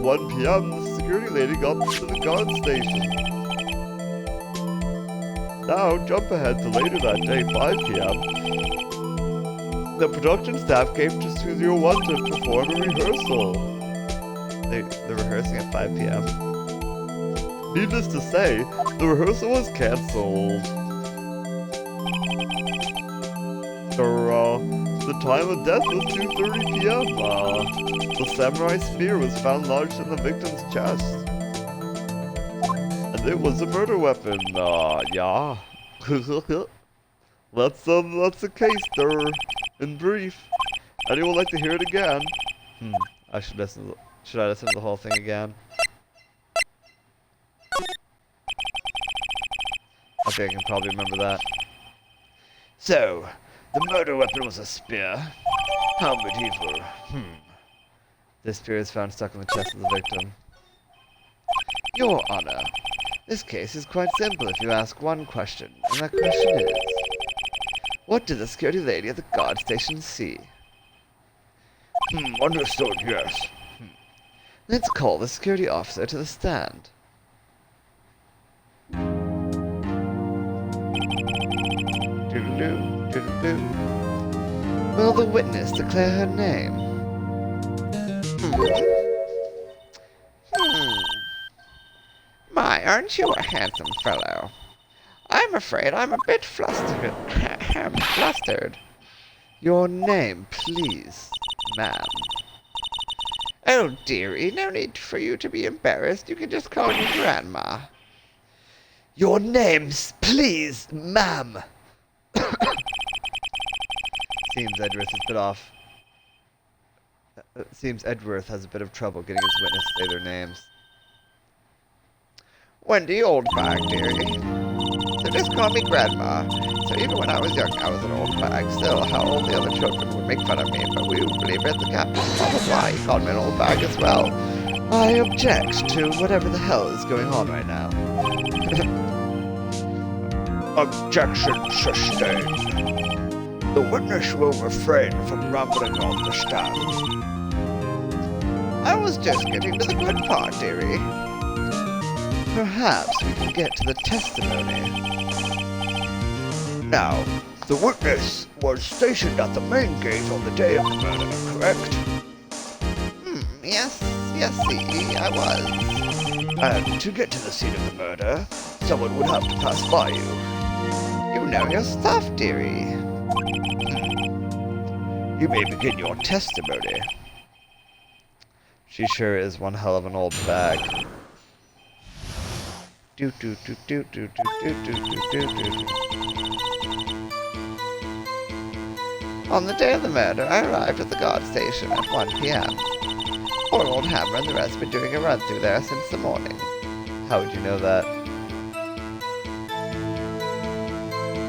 1 p.m., the security lady got to the guard station. Now, jump ahead to later that day, 5 p.m. The production staff came to Studio 1 to perform a rehearsal. They're rehearsing at 5 p.m. Needless to say, the rehearsal was cancelled. The time of death was 2:30 p.m. The samurai spear was found lodged in the victim's chest. And it was a murder weapon. Yeah. That's the case there, in brief. Anyone like to hear it again? Should I listen to the whole thing again? I think I can probably remember that. So, the murder weapon was a spear. How medieval. This spear is found stuck in the chest of the victim. Your Honor, this case is quite simple if you ask one question, and that question is, what did the security lady at the guard station see? Understood, yes. Let's call the security officer to the stand. Doodle-doo, doodle-doo. Will the witness declare her name? My, aren't you a handsome fellow? I'm afraid I'm a bit flustered. Flustered. Your name, please, ma'am. Oh, dearie, no need for you to be embarrassed. You can just call me Grandma. Your names, please, ma'am. Seems Edgeworth has a bit of trouble getting his witness to say their names. Wendy Oldbag, dearie. So just call me Grandma. So even when I was young, I was an old bag. Still, how all the other children would make fun of me, but we would believe it. The captain, blah, blah, blah, he called me an old bag as well. I object to whatever the hell is going on right now. Objection sustained. The witness will refrain from rambling on the stand. I was just getting to the good part, dearie. Perhaps we can get to the testimony. Now, the witness was stationed at the main gate on the day of the murder, correct? Yes, see, I was. And to get to the scene of the murder, someone would have to pass by you. You know your stuff, dearie. You may begin your testimony. She sure is one hell of an old bag. On the day of the murder, I arrived at the guard station at 1 p.m. Poor old Hammer and the rest have been doing a run through there since the morning. How would you know that?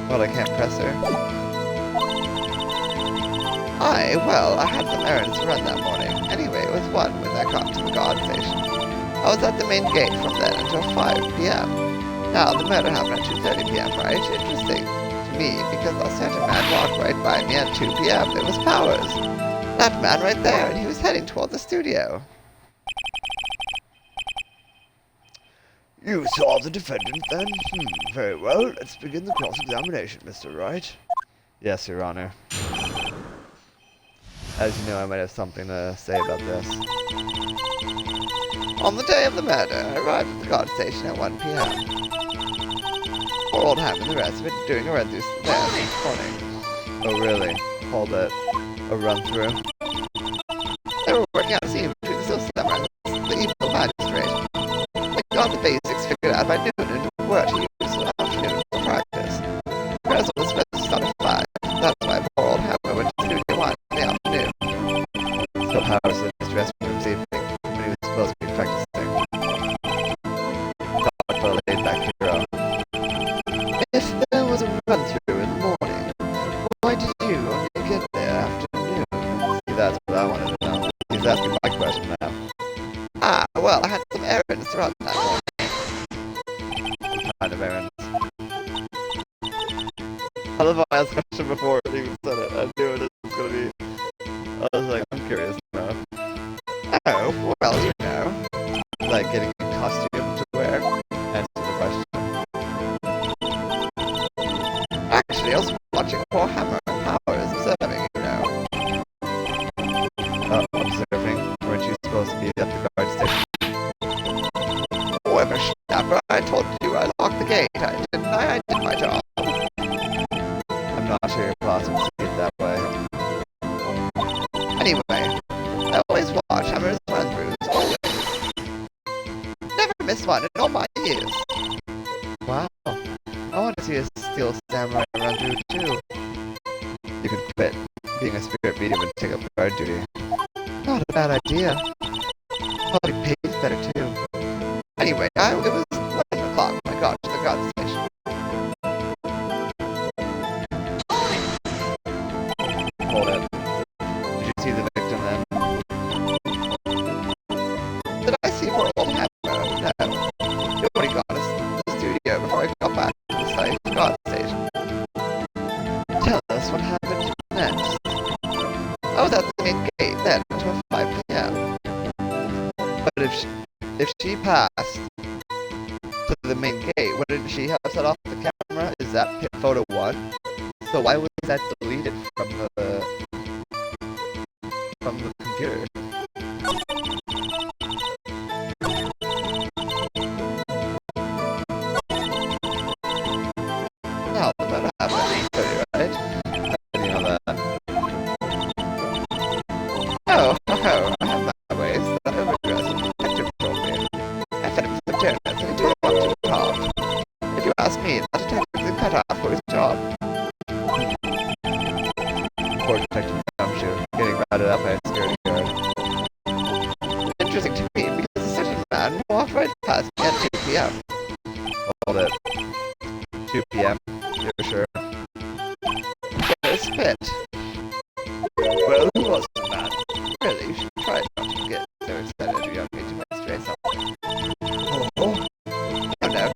Well, I can't press her. I had some errands to run that morning. Anyway, it was 1 when I got to the guard station. I was at the main gate from then until 5 p.m. Now, the murder happened at 2:30 p.m., right? Interesting to me, because a certain man walked right by me at 2 p.m. It was Powers. That man right there, and he was heading toward the studio. You saw the defendant then? Very well. Let's begin the cross-examination, Mr. Wright. Yes, Your Honor. As you know, I might have something to say about this. On the day of the murder, I arrived at the guard station at 1 p.m. Poor old Ham and the rest have been doing a run-through there since morning. Oh, really? Called it a run-through? They were working out a scene between the Silver Slammer and the evil magistrate. They got the basics figured out by noon and were to use the afternoon for practice. Rehearsal was supposed to start at 5. That's why poor old Hammer went to Studio 1 in the afternoon. So Powers in his dressing room this evening when he was supposed to be practicing. God, what a laid-back hero. If there was a run-through in the morning, why did you only get there afternoon? See, that's what I wanted to know. He's asking my question now. Well, I had some errands to run that morning. What kind of errands? I love how I asked the question before he even said it. I knew it was going to be... I was like, I'm curious now. Oh, well, you know. bad idea. Probably pays better too. Anyway, it was 11 o'clock when I got to the guard station. Hold it. Did you see the victim then? Did I see poor old Hammer? No. Nobody got us to the studio before I got back to the guard station. Tell us what happened next. I was at the main gate then until 5 p.m. But if she passed to the main gate, wouldn't she have set off the camera? Is that photo 1? So why was that deleted from the computer? Now that happened, right? How do you know that? Oh, I have my ways. That overdress and detective told me. I fed him some donuts and he didn't want to talk. If you ask me, that detective is cut off for his job. Poor Detective Gumshoe, getting routed up by a security guard. Interesting to me because a certain man walked right past me at 2 p.m. Hold it. 2 p.m. You're sure? Get a spit. Well, who was the man? Really, you should try not to get so excited you don't need to stray something. Oh no,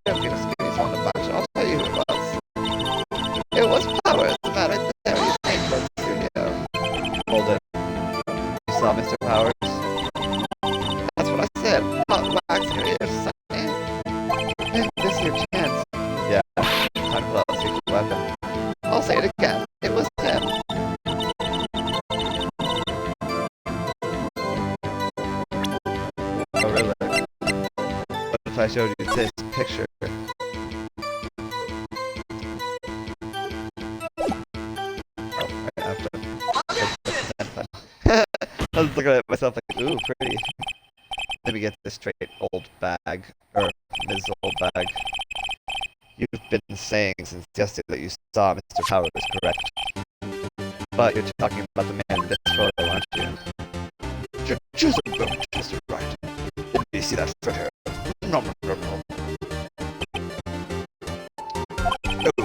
don't get a skinny on the bunch. I'll tell you who it was. It was Powers, the man right there. He's came from the studio. Hold it. You saw Mr. Powers? That's what I said. Hot wax here, Sonny. This is your chance. Yeah. Time to pull out the secret weapon. I'll say it again. It was him. Oh, really? What if I showed you this picture? Oh, right after. I was looking at myself like, ooh, pretty. Let me get this straight, old bag. Or, Ms. Old Bag. You've been saying since yesterday that you saw Mr. Powers, correct? But you're talking about the man in this photo, aren't you? Just a moment, Mr. Wright. Let me see that photo. No.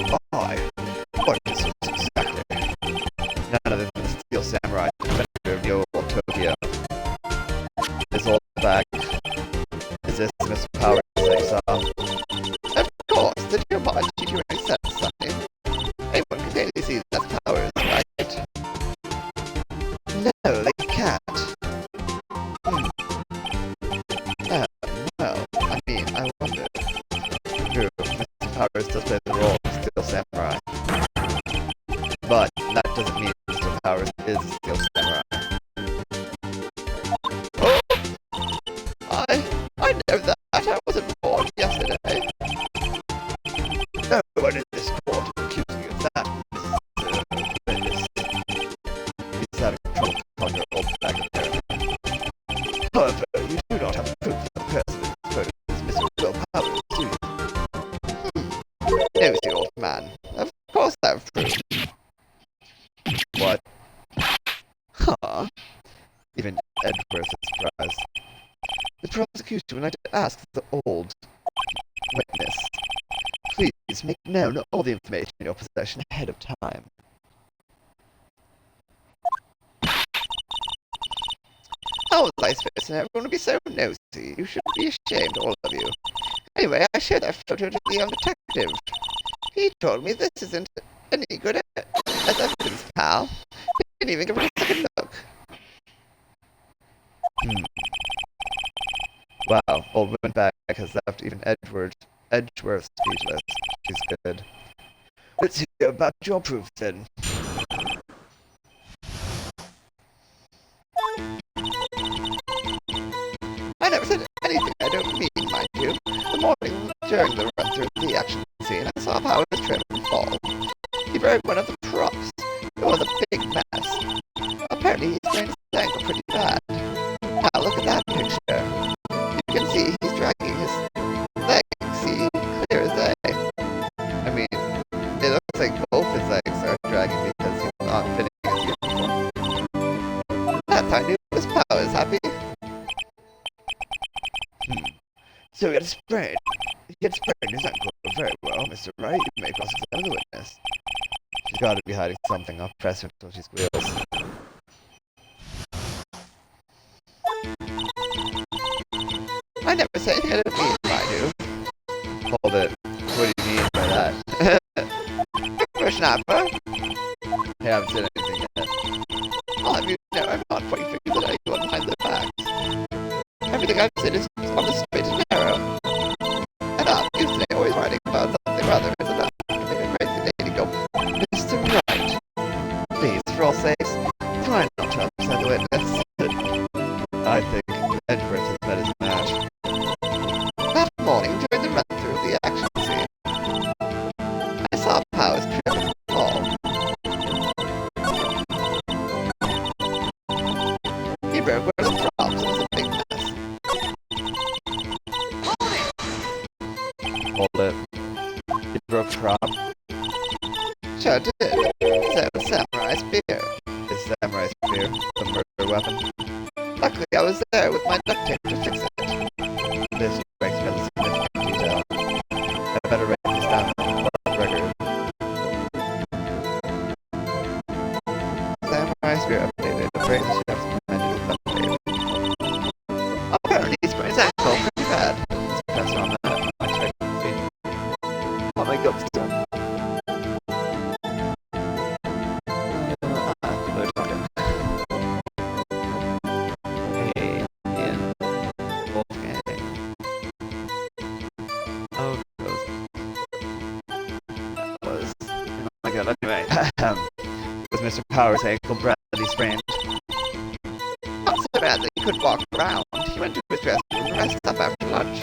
Oh, my. What is this exactly? None other than the Steel Samurai, defender of the old Tokyo. This old bag. Is this Mr. Powers that you saw? Of course, did your mind teach you any sense, Sonny? Anyone can clearly see that's Powers, right? No, they can't. Well, I mean, I wonder. True, Mr. Powers does play the role of Steel Samurai. But that doesn't mean Mr. Powers is a Steel Samurai. Oh! I know that. I wasn't born yesterday. No one in this court is accusing you of that, Mr. Bendis. He's having trouble calling your old bag apparently. However, you do not have proof that the person in this photo is Mr. Will Powers, do you? Nosy old man. Of course I have proof. What? Huh? Even Edgeworth is surprised. The prosecution would like to ask the old witness. Please make known all the information in your possession ahead of time. How was I supposed to know everyone would be so nosy? You should be ashamed, all of you. Anyway, I showed that photo to the young detective. He told me this isn't any good as evidence, pal. He didn't even give it a second look. Wow, old woman bag has left even Edgeworth speechless. She's good. Let's hear about your proof then. I never said anything I don't mean, mind you. The morning during the run through the action scene, I saw Powers trip and fall. He broke one of the props. It was a big mess. Apparently he sprained his ankle pretty bad. Now look at that picture. You can see he's dragging his legs, see, clear as day. I mean, it looks like both his legs are dragging because he's not fitting his uniform. That's how I knew it was Powers. Happy So he got sprayed. He gets sprayed. He's not going very well, Mr. Wright. You may cross-examine the witness. She's got to be hiding something. I'll press her until she squeals. I never say anything I don't mean if I do. Hold it. What do you mean by that? Whippersnapper? I haven't said anything yet. I'll have you know I'm not pointing fingers at anyone behind their backs. Everything I've said is on the straight and narrow. And I'm usually always writing about something rather than enough to make a crazy lady go, Mr. Wright. Please, for all sakes, try not to upset the witness. I think Edward has met his match. That morning during the run-through of the action scene, I saw Powers trip and fall. He broke one of the props. It was a big mess. Hold it. He broke prop. Sure did. So a samurai spear. His samurai spear, the murder weapon. Luckily, I was there with my duct tape to fix it. This breaks me the significant detail. I better write this down on the record. Samurai spear updated. The brain chef's commanded with update. Apparently, he sprained his ankle pretty bad. Let's press on that. I check the feet. Oh my god, still. We're talking. Hey, Ian. Wolfgang. Oh, gross. That was... Oh my god, anyway. Was Mr. Powers' ankle badly sprained? Not so bad that he couldn't walk around. He went to his dressing room and rested up after lunch.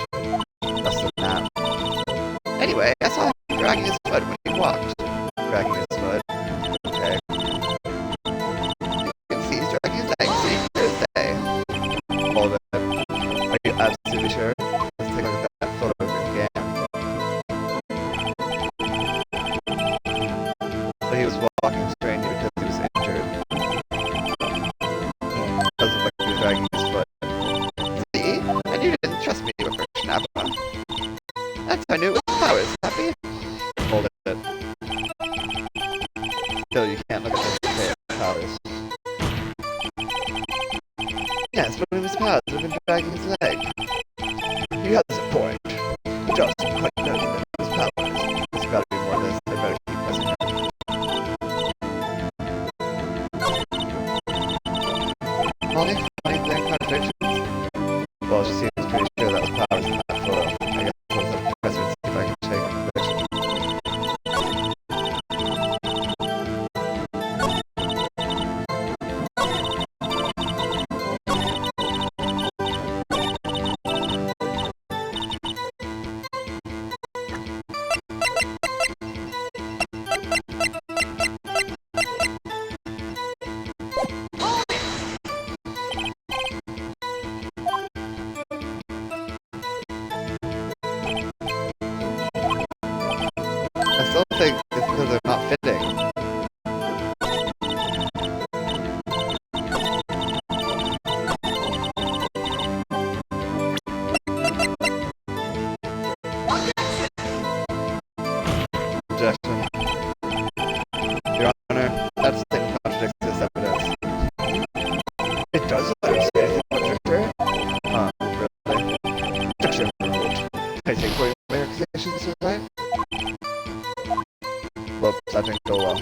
Less than that. Anyway, I saw him dragging his foot when he walked. Dragging his foot. Okay. You can see he's dragging his legs pretty clear as day. Hold it. Are you absolutely sure? Let's take a look at that photo again. So he was walking straight because he was injured. Doesn't look like he was dragging his foot. See? And you didn't trust me, Whippersnapper. That's how I knew it was Powers, happy? Hold it. Still, you can't look at the face of Powers. Yes, but it was Powers who had been dragging his leg. He has a point. He doesn't quite know that it was Powers. There's gotta be more of this. I better keep pressing her. Molly, there contradictions? Well, she seems pretty sure that was Powers in that photo. I guess I'll have to press her and see if I can shake her conviction. I still think it's because they're not fitting. Objection. Your Honor, that statement contradicts this evidence. It does say anything about Victor? Huh, really? Objection overruled. I think we my accusations is right. Whoops, that didn't go well.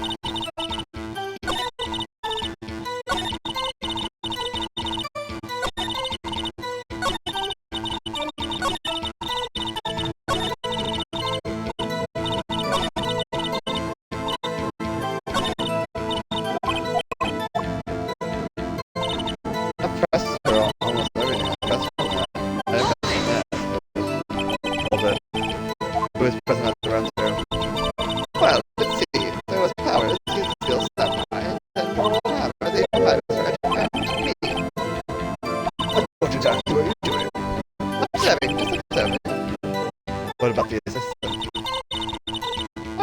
I pressed her on almost everything. I pressed her on that. I didn't press that. Hold it. Who was present at the run through? Well, let's see. There was Powers, he's still samurai, and for one hour they Powers right to me. What exactly were you doing? Observing, just observing. What about the assistant?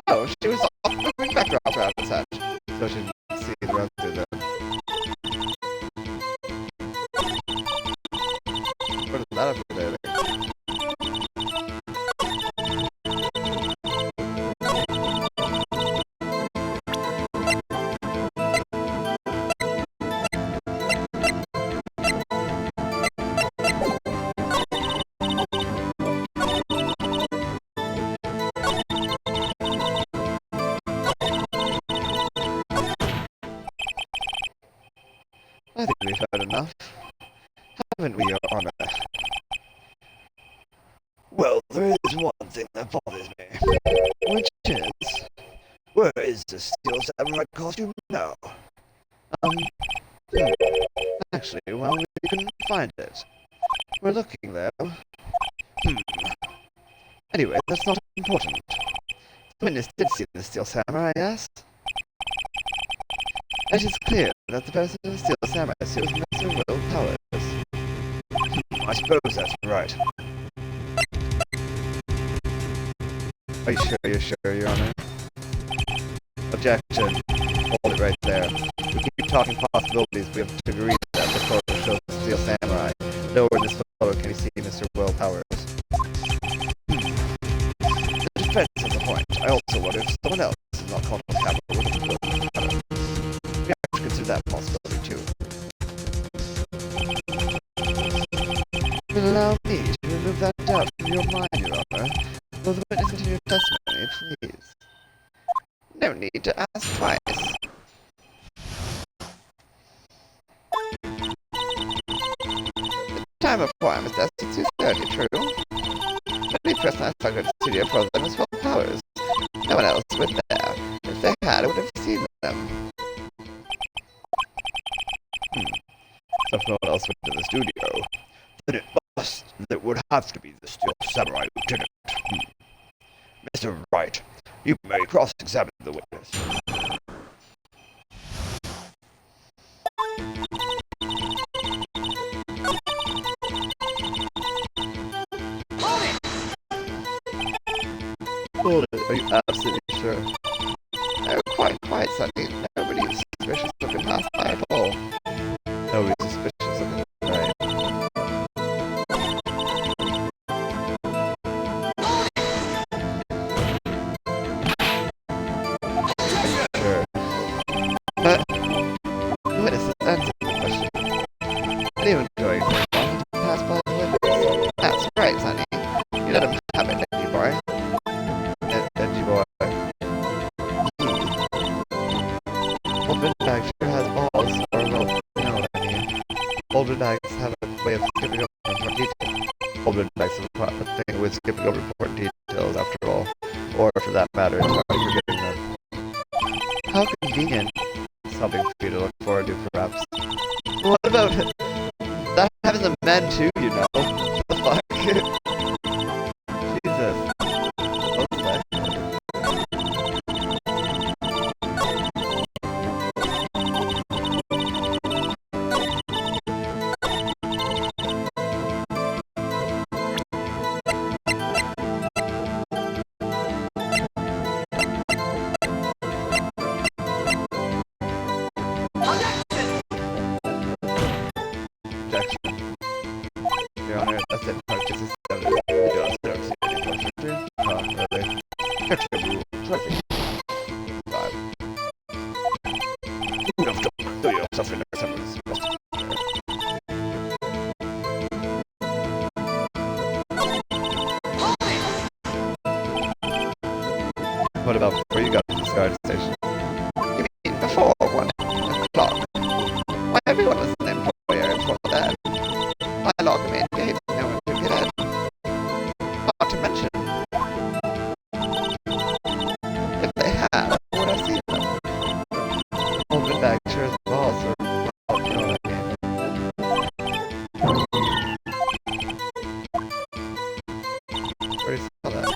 Oh, she was off moving backdrops around and such. So she didn't see the run through then. What is that up there? heard enough. Haven't we, Your Honor? Well, there is one thing that bothers me. Which is, Where is the Steel Samurai costume now? um, hmm, actually, well, we couldn't find it. We're looking there. Anyway, that's not important. The witness did see the Steel Samurai, yes? It is clear that the person in the Steel Samurai suit was Mr. Will Powers. I suppose that's right. Are you sure, Your Honor? Objection. Hold it right there. We keep talking possibilities. We have to agree that the photo shows the Steel Samurai. Nowhere in this photo can we see Mr. Will Powers. The defense has a point. I also wonder if someone else is not caught on camera with a Will Powers. We have to consider that possibility too. Will allow me to remove that doubt from your mind, Your Honor. Will the witness continue testimony, please? No need to ask twice. The time of crime is just 2:30, true? The only person I saw go to the studio for them was Will Powers. No one else was there. If they had, I would have seen them. So if no one else went to the studio, Then it would have to be the Steel Samurai Lieutenant. Mr. Wright, you may cross-examine the witness. hold it. Are you absolutely sure? Oh, quite, Sonny. Nobody's suspicious looking past by at all. Nobody's suspicious of it. Right. Sure. The witness has answered the question. Anyone going to pass by the witness? That's right, Sonny. You let him have it, didn't you, boy? Edgy boy. Old Windbag sure has balls, or well, you know what I mean. Old Windbags have a way of skipping over important details. Old Windbags have a thing with skipping over important details, after all. Or, for that matter, entirely forgetting them. How convenient. Something for you to look forward to, perhaps. What about it? That happens to men too, you know. What the fuck? Jesus. What's that? Objection. Your Honor, that's it. Just a seven. You don't see any question. Oh, really? Catch your rule. Traffic. Five. Enough talk. Do yourself in the resemblance. What about before you got to this guard station? You mean before 1 o'clock? Why, everyone was an employer before that. I logged them in gates, no one could get in. Not to mention, if they had, I would have seen them. Old Windbag sure has balls, or well, you know what I mean. Where do you saw that?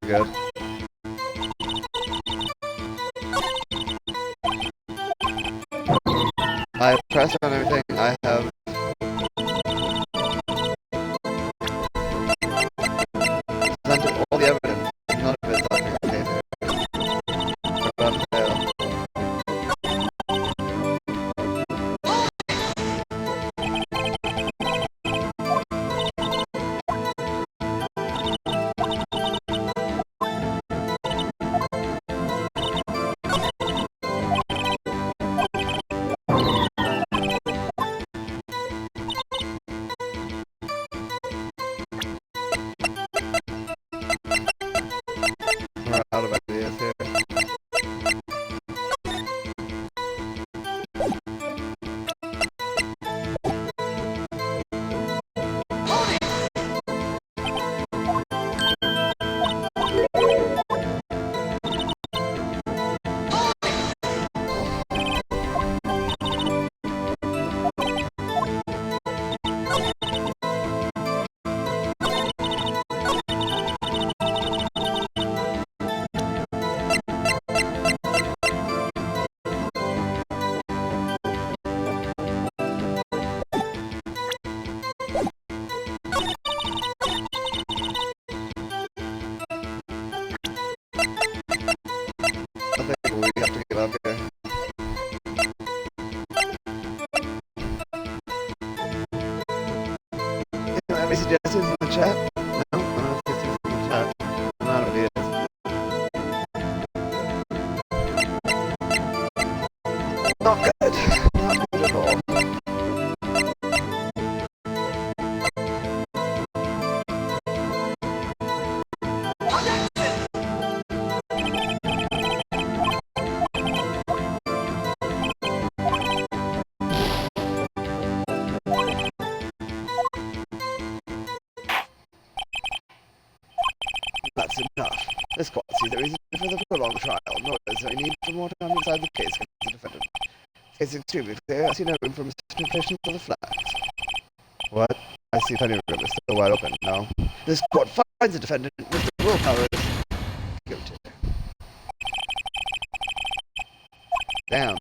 good. I pressed on everything. I have presented all the evidence. None of it's helping our case. We're about to fail. We're out of ideas here. I think we have to give up here. Any suggestions in the chat? No? I don't have suggestions in the chat. I'm out of ideas. Not good. Not good at all. That's enough. This court sees there is for the prolonged trial, nor is there any need for more time inside the case against the defendant. It's extremely clear. I see no room for misinterpretation of the facts. What? I see plenty of room. It's still wide open. No. This court finds the defendant, Mr. Willpower, is guilty. Damn.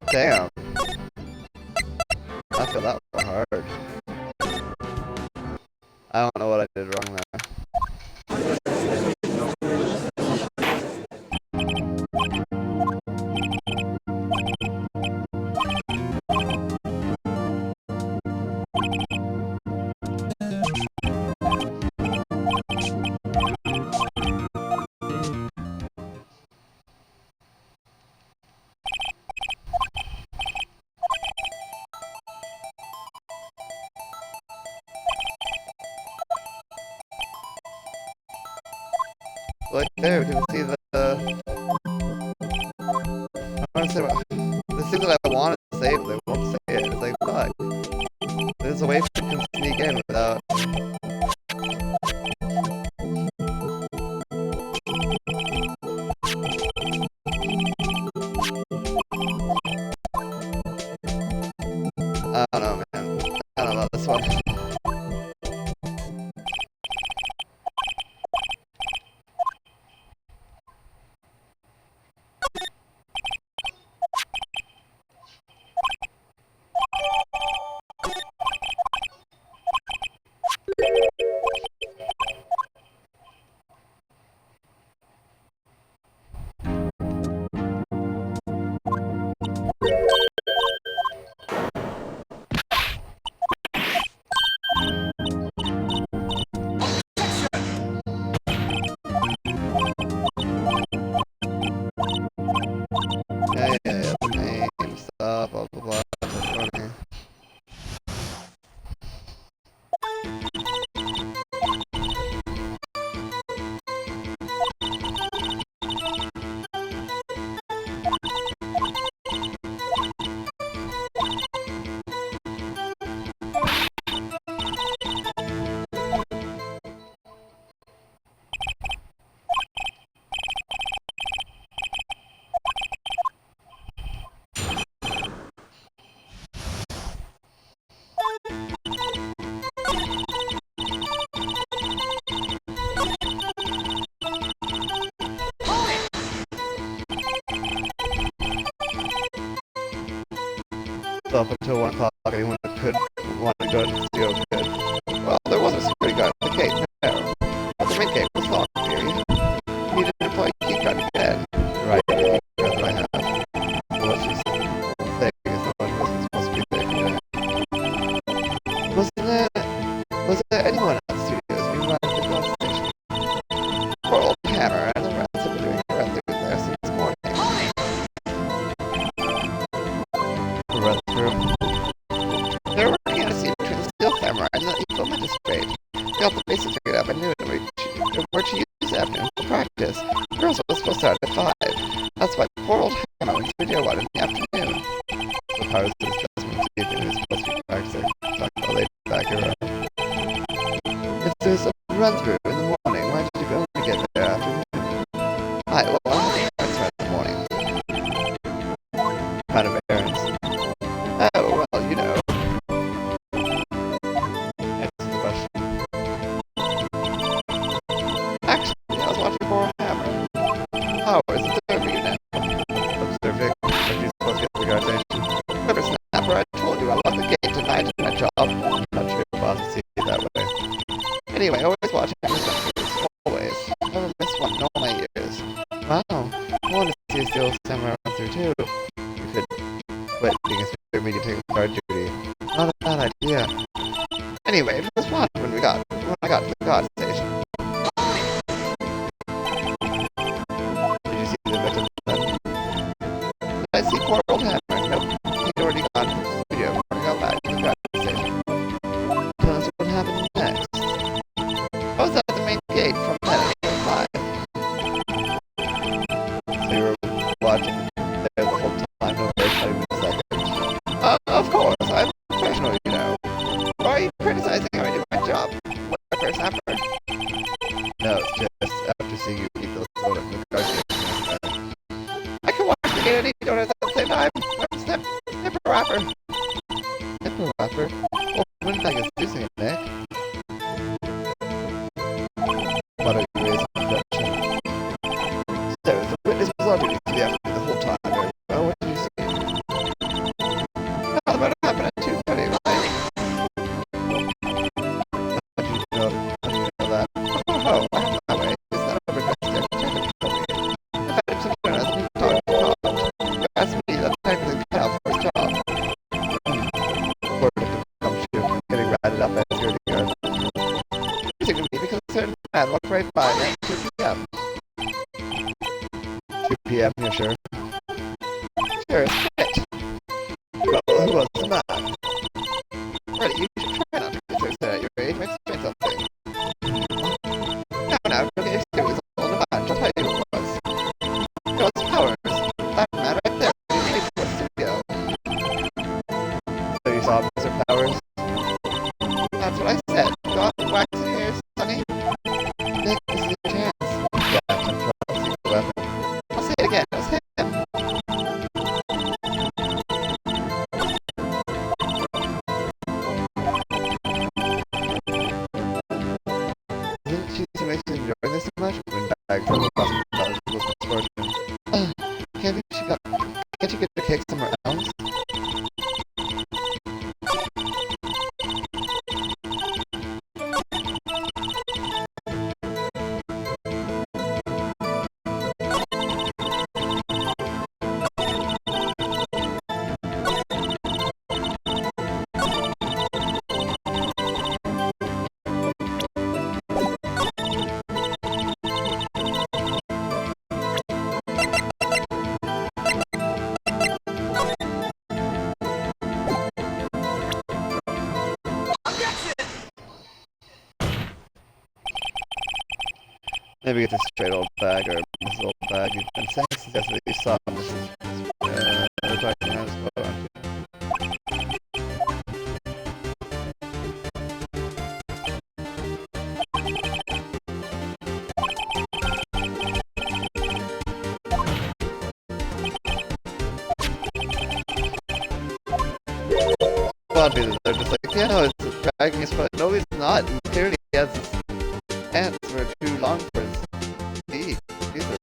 Damn. I feel that was hard. I don't know what I did wrong there. Like there, we can see the I want to say the thing that I want to say, but they won't say it. It's like, fuck. There's a way people can sneak in without. I don't know, man. I don't know this one. up until 1 o'clock. Anyone that could want to go to the studio could. Well, there was a security guard at the gate, no. But the main gate was locked, dearie. You needed an employee key card to get in. Right, the key card that I have. What she's saying is the one wasn't supposed to be there today. Was there anyone at the studios when you arrived at the bus station? Poor old Hammer and the rats have been doing a run through there since morning. The run through? They're working on a scene between the steel samurai and the evil magistrate. They got the basics figured out by noon and were to use this afternoon for practice. The girls were supposed to start at 5. That's why poor old Hammer went to Studio 1 in the afternoon. So how is this just when Stephen is supposed to be practicing? Talk about later back here. If there's a run through in the morning, why did you only get there afternoon? Well, I had errands right in the morning. Kind of errands. Oh, well, you know. Answer the question. Actually, I was watching poor old Hammer. Powers observing you now. Observing? Are you supposed to get to the guard station? Whippersnapper, I told you I locked the gate tonight in my job. I'm not sure your boss would see it that way. Anyway, always watch Hammer's lectures. Always. Never missed one in all my years. Wow, I want to see a steel samurai run through too. You could quit being a super media take guard duty. Not a bad idea. Anyway, it was fun when I got to the guard station. Did you see the victim then? Did I see poor old Hammer? Nope. He'd already gone to the studio before I got back to the guard station. Tell us what happened next. I was at the main gate from 10 until 5. So you were watching there the whole time, no break, not even a second. Of course, I'm a professional, you know. Why are you criticizing how I do my job? Whippersnapper. No, it's just after seeing you eat those soda in the guard station. I can watch the gate and eat donuts at the same time. Snipper rapper. Nipple rapper? Well, when did I get seducing it, Nick? Why don't you raise an objection? So, the witness was on duty the whole time. Very well, what did you see? Oh, the murder happened at 2:30, right? How do you know that? Oh, I have my way. It's not a request to check it for me. I found him some donuts and he talked. You asked me that technically cut out for his job. Poor victim comes you, getting ratted up by a security guard. Using me because a certain man walked right by me at 2 p.m. 2 p.m., you're sure? Sure as shit. Well, who was the man? Really, you should try not to be so sad at your age. Make explain something. Now, don't get serious on the match. I'll tell you who it was. It was Powers. That man right there. He's late for the studio. So you saw Mr. Powers? That's what I said. Go out and wax your ears, Sonny. Nick, this is your chance. Yeah, I'm trying to see the weapon. I'll say it again. It was him. Isn't she makes you enjoy this so much? When back from the hospital, was misfortune. Can't you get the cake somewhere else? Maybe get this straight old bag or this old bag. You've been saying since yesterday you saw Mrs. Wright and as well, aren't you? Bobby, they're just like, yeah, no, it's dragging his foot. No, he's not. He clearly has his pants were too long for his feet. Jesus.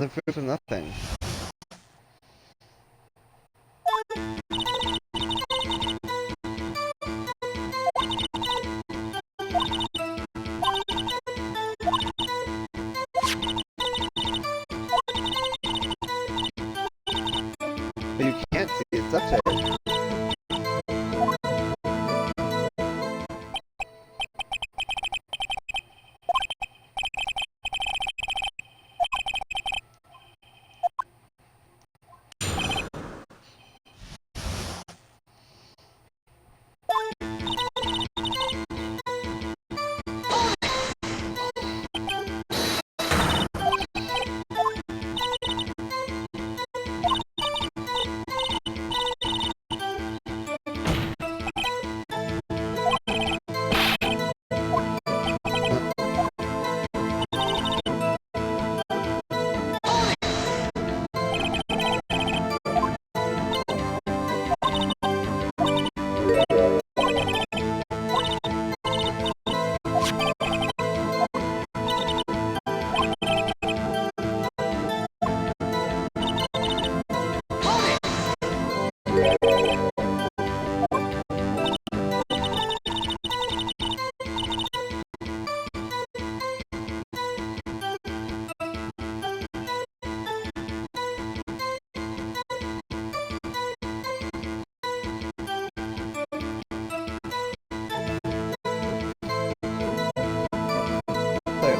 The proof of nothing. But you can't see, it's up there.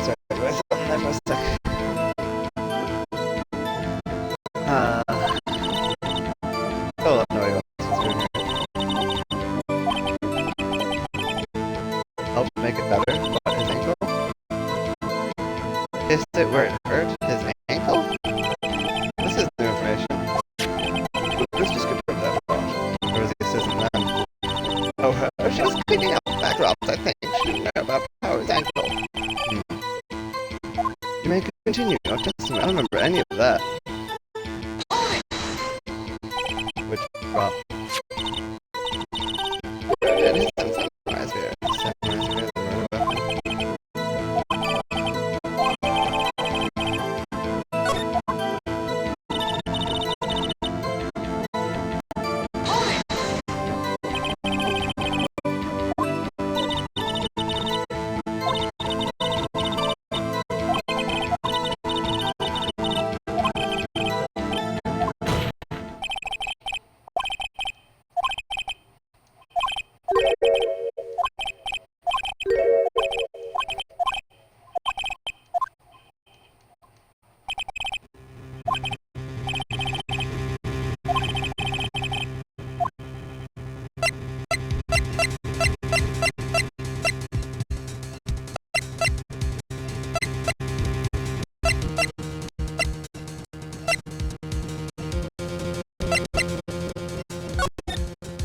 Sorry, do I stop there for a sec? Oh, no, I help make it better. What, his ankle? Is it where it hurt? His ankle? This is new information. Let's just confirm that thought. Or was he assisting them? Oh, her. She was cleaning up backdrops, I think. She didn't know about Power's ankle. You may continue your testimony. I don't remember any of that. Which prop? It is some sunrise here. Samurai spear, the murder weapon.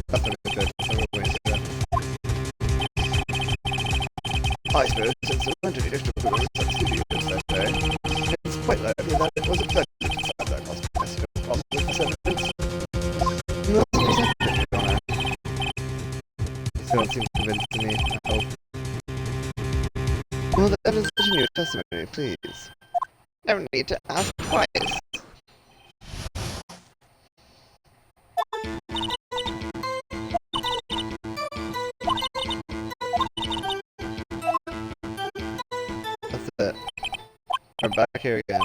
That's a good. I suppose since the rented edition of the studios that day, it's quite likely that it was a pleasure to decide that consequence of the sentence. No, Your Honor. You still don't seem convinced to me, I hope. Well, that is continue your testimony, please. No need to ask twice. That's it. We're back here again.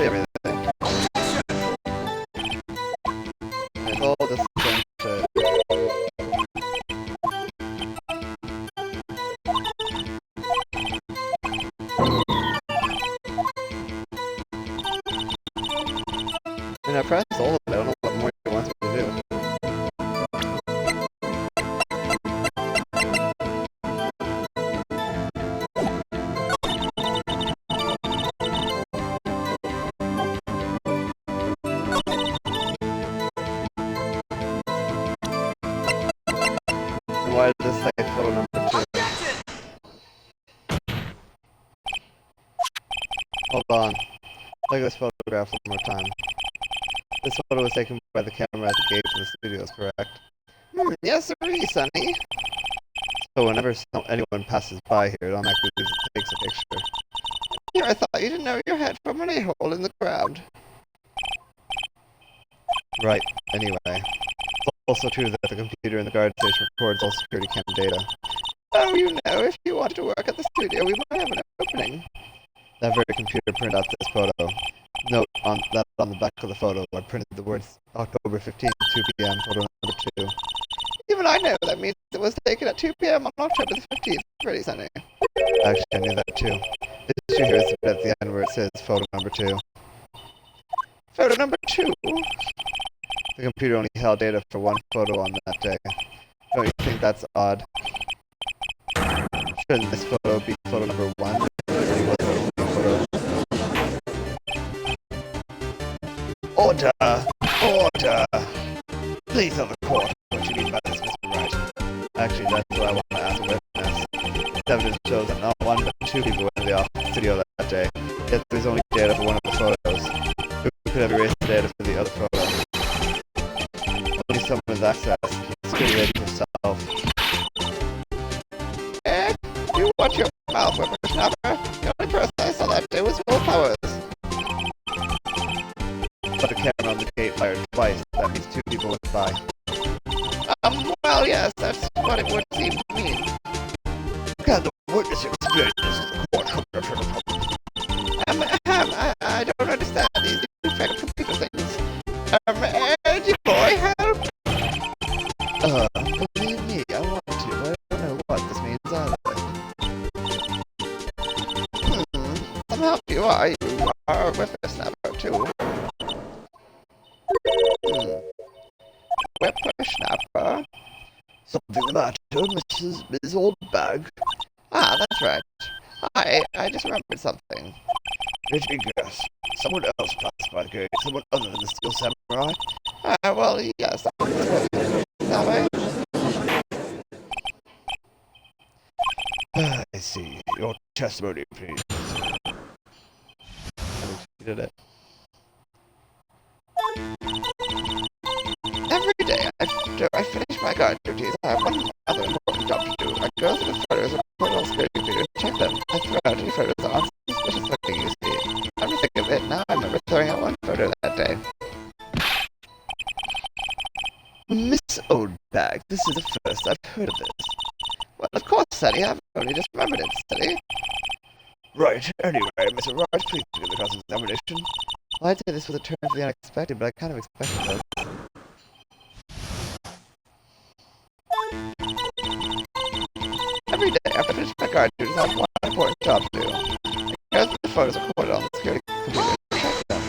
Everything. It's all the same shit. Hold on. Look at this photograph one more time. This photo was taken by the camera at the gate of the studios, correct? Yes, sirree, Sonny. So whenever anyone passes by here, it automatically takes a picture. Here, I thought you didn't know your head from an a-hole in the crowd. Right, anyway. It's also true that the computer in the guard station records all security cam data. Oh, you know, if you wanted to work at the studio, we might have an opening. That very computer printed out this photo. Note on the back of the photo, I printed the words October 15th, 2 p.m., photo number 2. Even I know that means it was taken at 2 p.m. on October the 15th. Pretty Sonny. Actually, I knew that too. This issue here is the bit at the end where it says photo number 2. Photo number 2. The computer only held data for one photo on that day. Don't you think that's odd? Shouldn't this photo be photo number 1? Order! Order! Please tell the court what you mean by this, Mr. Wright. Actually, that's what I want to ask a witness. This evidence shows that not one but 2 people went to the office studio that day. Yet there's only data for one of the photos. Who could have erased the data for the other photo? Only someone with access. Security lady herself. Eh? You watch your mouth, whippersnapper. The only person I saw that day was Will Powers. But the camera on the gate fired twice. That means 2 people went by. Well, yes, that's what it would seem to me. Can the witness explain this to the court? I don't understand these newfangled computer things. Edgy boy, help! Believe me, I want to, but I don't know what this means either. Somehow you are a whippersnapper, too. Whippersnapper? Something the matter, Miss Oldbag? Ah, that's right. I just remembered something. Let me guess. Someone else passed by the gate. Someone other than the Steel Samurai? Well, yes. That way? I see. Your testimony, please. I think she did it. Every day after I finish my guard duties, I have one other important job to do. I go through the photos and put on security computer and check them. I throw out any photos on suspicious looking, you see. Come to think of it, now I remember throwing out one photo that day. Miss Oldbag, this is the first I've heard of this. Well, of course, Sonny, I've only just remembered it, Sonny. Right, anyway, Mr. Wright, please begin the cross-examination. Well, I'd say this was a turn for the unexpected, but I kind of expected this. Every day after I finish my guard duties, I have one important job to do. I go through the photos recorded on the security computer and check them.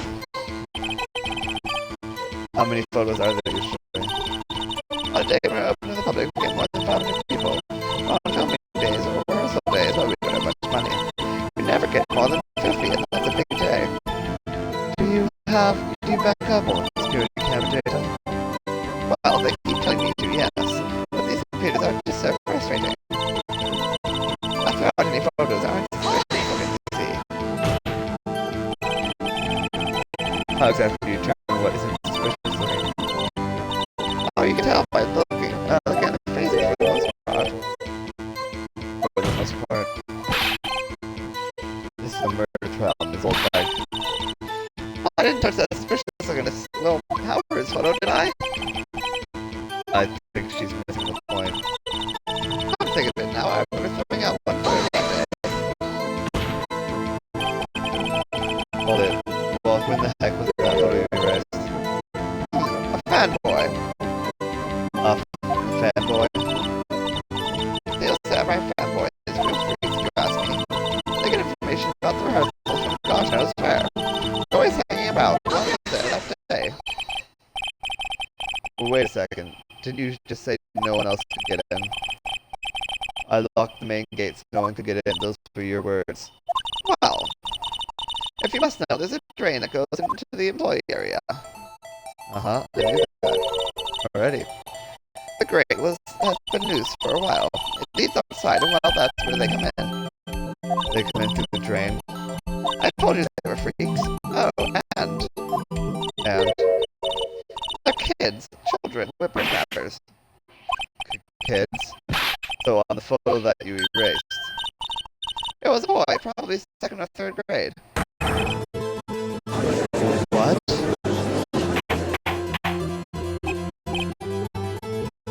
How many photos are there usually? On a day when we're open to the public, we get more than 500 people. On filming days or rehearsal days where we don't have much money, we never get more than 50, and that's a big day. Do you back up all the security camera data? Well, they keep telling me to, yes, but these computers are just so frustrating. I throw out any photos aren't suspicious looking to see. How exactly do you determine what isn't suspicious looking? Oh, you can tell by looking at the faces for the most part. For the most part. This is a murder trial, Miss Oldbag. I didn't touch that suspicious looking little Powers photo, did I? I think she's missing the point. I'm thinking of it now. I remember throwing out one photo that day. Hold it. Well, when the heck was that photo you erased? A fanboy. A fanboy? Steel Samurai fanboy is real freaks, if you ask me. They get information about the rehearsals from gosh knows where. They're always hanging about. Well, there that day. Well, wait a second. Didn't you just say no one else could get in? I locked the main gate so no one could get in. Those were your words. Well, if you must know, there's a drain that goes into the employee area. I knew that. Already. The grate has been loose for a while. It leads outside, and well, that's where they come in. They come in through the drain. I told you whippersnappers. Kids. So on the photo that you erased. It was a boy, probably second or third grade. What?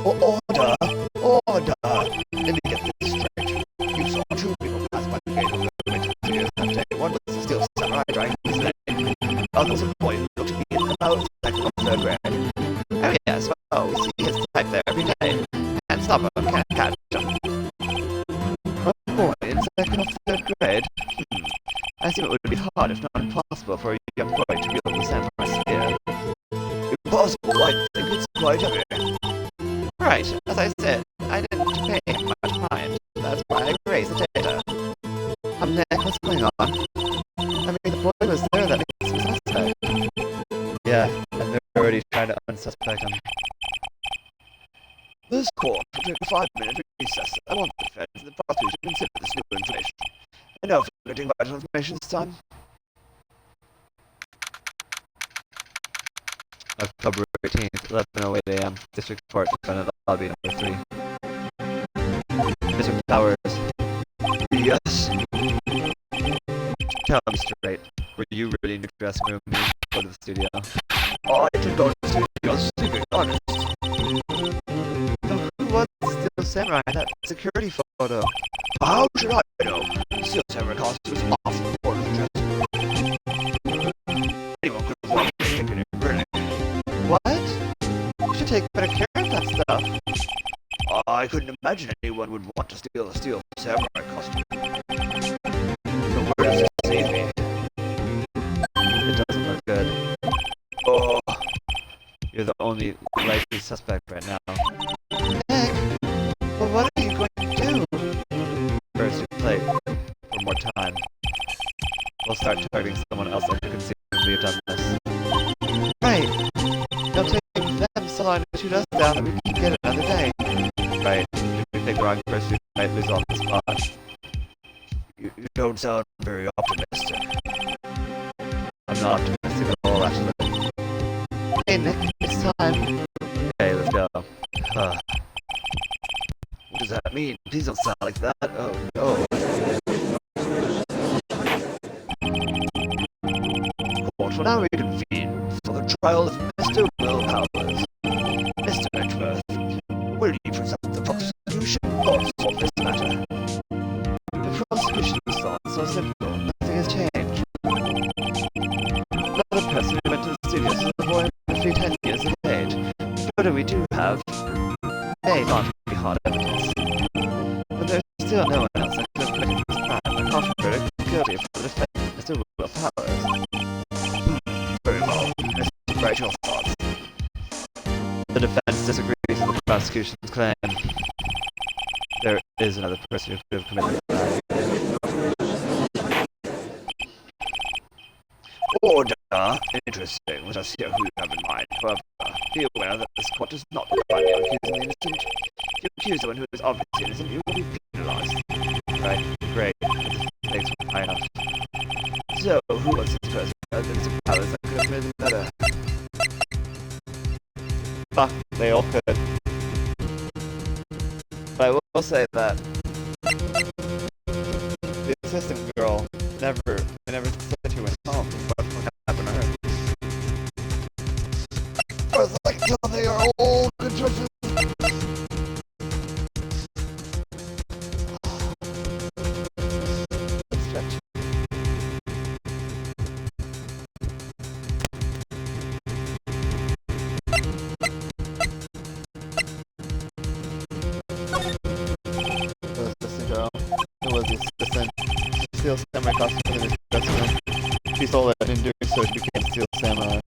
Order! Order! Let me get this straight. You saw two people pass by the gate on the way to the studio that day. One was a steel samurai drawing his name. The other was a boy who looked to be in about second or third grade. Oh yes, well, we see his type there every day. And some of them can't catch him. A boy in second or third grade? I assume it would be hard, if not impossible, for a young boy to be able to samurai spear. Impossible, I think it's quite heavy. Right, as I said, I didn't pay him much mind. That's why I erased the data. Nick, what's going on? I mean, the boy was there, that makes me suspect. Yeah, and they're already trying to unsuspect him. This court will take a 5-minute recess. I want the defense and the prosecution to consider this new information. I know if we're getting vital information this time. October 18th, 11:08 a.m. District Court, defendant lobby number 3. Mr. Towers. Yes? Tell me straight. Were you really in your dressing room when you go to the studio? I didn't go to the studio, to be honest. So who was the Steel Samurai in that security photo? How should I know? Steel Samurai costumes off the board of the dress. Anyone could have walked in thinking it, really. What? You should take better care of that stuff. I couldn't imagine anyone would want to steal a Steel Samurai costume. So where does this leave me? It doesn't look good. Oh, You're the only likely suspect right now. Nick, well, what are you going to do? First, you play for more time. We'll start targeting someone else that could conceivably have done this. Right. It'll take them so long to shoot us down that we can get another day. Right. If we pick the wrong person, we might lose on the spot. you don't sound very optimistic. I'm not optimistic at all, actually. Hey, Nick, it's time. Okay, let's go. What does that mean? Please don't sound like that. Oh, no. Court will now reconvene for the trial of Mr. Will Powers. Mr. Edgeworth, will you present the prosecution thoughts on this matter? The prosecution thought so simple. Nothing has changed. Another person who went to the studios is a boy roughly 10 years of age. The photo we do have may not be hard evidence. But there's still no one else that could have committed this crime. The caution verdict is guilty for the defendant, Mr. Will Powers. Very well. Mr. Wright, your thoughts? The defense disagrees with the prosecution's claim. There is another person who could have committed the crime. Order. Interesting. Let us hear who you have in mind. However, be aware that this court does not find the accused and the innocent. The accused, one who is obviously innocent, you will be penalized. Right? Great. Thanks for high enough. So, who was this person other than Mr. Powers that could have made it better? Fuck, they all could. But I will say that the assistant girl I never said she went home. What happened to her? I was like, until they are all good judges. Stretch. The assistant girl. It was the assistant. Steel Samurai costume in his dressing room. She stole it, and in doing so, she became Steel Samurai.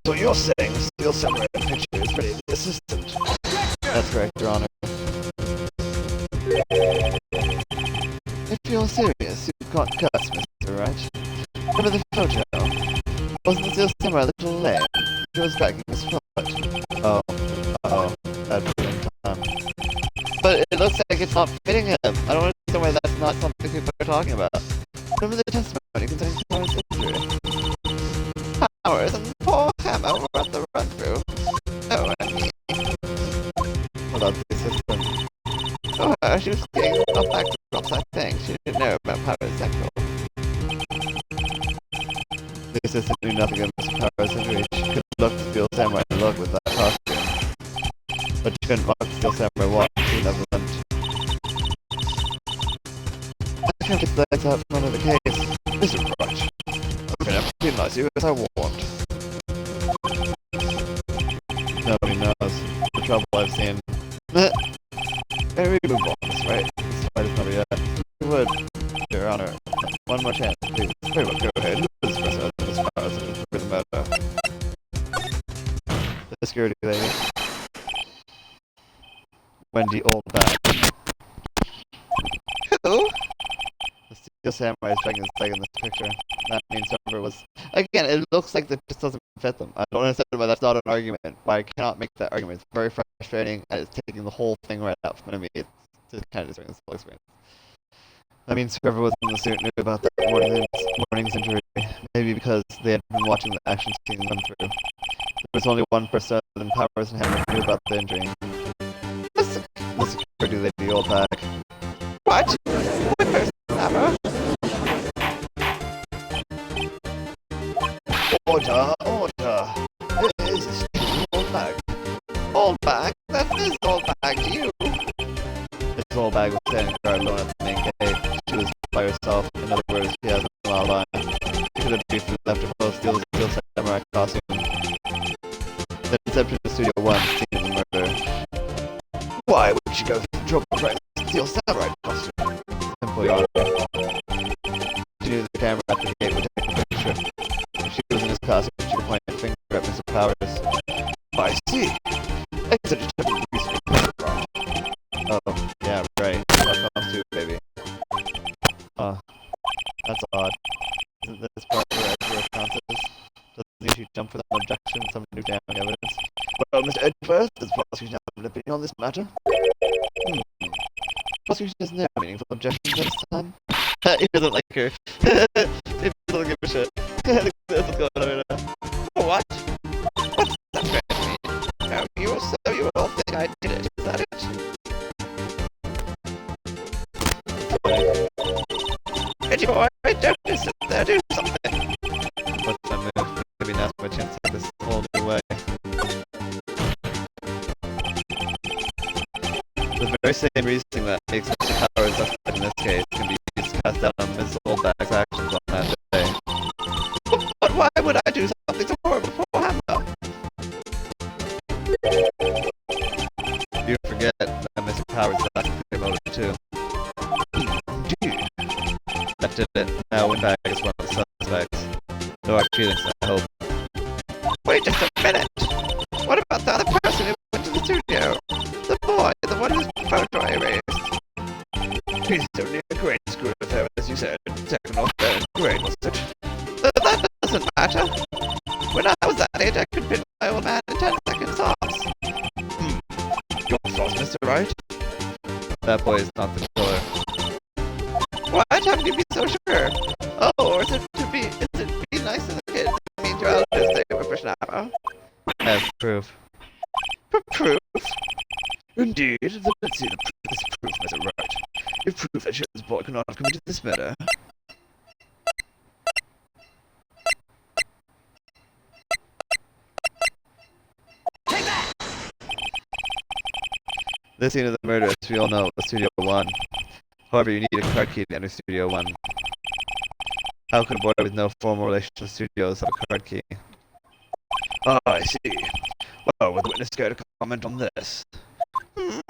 So you're saying the Steel Samurai picture is really the assistant? That's correct, Your Honor. If you're serious, you've got guts, Mr. Wright. Remember the photo? Wasn't the Steel Samurai a little lame? He was dragging his foot. Oh. Uh-oh. That'd be in time. But it looks like it's not fitting him. I don't understand why that's not something people are talking about. Remember the testimony concerning Powers' injury? Powers and poor Hammer were at the run-through. Oh, her. She was getting off backdrops, I think. She didn't know about Power's sexual. The assistant knew nothing of Mr. Power's injury. She could look the Steel Samurai look with that costume. But she couldn't walk the Steel Samurai walk. She never learned. I can't take the legs out from under the case. Mr. Wright, I can never penalize you as I want. Nobody knows the trouble I've seen. Can we move on this way? This fight is never yet. We would, Your Honor. One more chance, please. Very well, go ahead. Let's press out this power for the matter. The security lady. Wendy Oldback. Who? The Steel Samurai is taking a second in this picture. That means whoever was... Again, it looks like that just doesn't fit them. I don't understand why that's not an argument. Why I cannot make that argument. It's very frustrating, and it's taking the whole thing right out from me. It's just kind of destroying this whole experience. That means whoever was in the suit knew about that morning's injury. Maybe because they had been watching the action scene run through. There was only one person other than Powers and Hammer who knew about the injury. The security lady, Oldback. What? What person, Hammer? Order! This is Oldback. Oldback? That is Oldback to you. Miss Oldback was standing guard alone at the main gate. She was by herself. In other words, she has no alibi. She could have briefly left her clothes, steal the Steel Samurai costume. Then stepped into Studio 1, scene of the murder. Why would she go through trouble trying to steal Samurai costume? Simple, Your Honor. She knew the camera at the gate would take a picture. If she was in his costume, she could point a finger at Mr. Powers. I see. Exit detective reasoning. Oh, yeah, right. That comes too, baby. That's odd. Isn't this part where Edgeworth counts as? Doesn't she jump for that objection, some new damning evidence? Well, Mr. Edgeworth, does prosecution have an opinion on this matter? Prosecution has no meaningful objections this time. He doesn't like her. He doesn't give a shit. That's what's going on right now. What? What's that going to mean? Oh, you all think I did it, is that it? Eddie boy, don't just sit there, do something. What's that move? Maybe now's my chance to take this whole new way. The very same reasoning that makes Mr. Powers justified in this case can be used to cast doubt on Ms. Oldback's actions on that day. But why would I do something so horrible for Hammer? You forget that Mr. Powers is acting motive too. Indeed. That did it. Now Windbag is one of the suspects. No hard feelings, I hope. Wait just a minute. What about the other person who went to the studio? The boy, the one whose photo I erased. He's only a great screw with her, as you said. Second or third grade, was it? That doesn't matter. When I was that age, I could pin my old man in 10 seconds tops. Your thoughts, Mr. Wright? That boy is not the killer. What? How can you be so sure? Oh, or is it be nice to the kids? I mean, to just stay with Krishnama. As proof. Proof? Indeed. Let's see this proof, Mr. Wright. If proof that shows this boy could not have committed this murder. This scene of the murder, as we all know, was Studio 1. However, you need a card key to enter Studio 1. How could a boy with no formal relation to studios have a card key? Ah, I see. Well, would the witness care to comment on this? The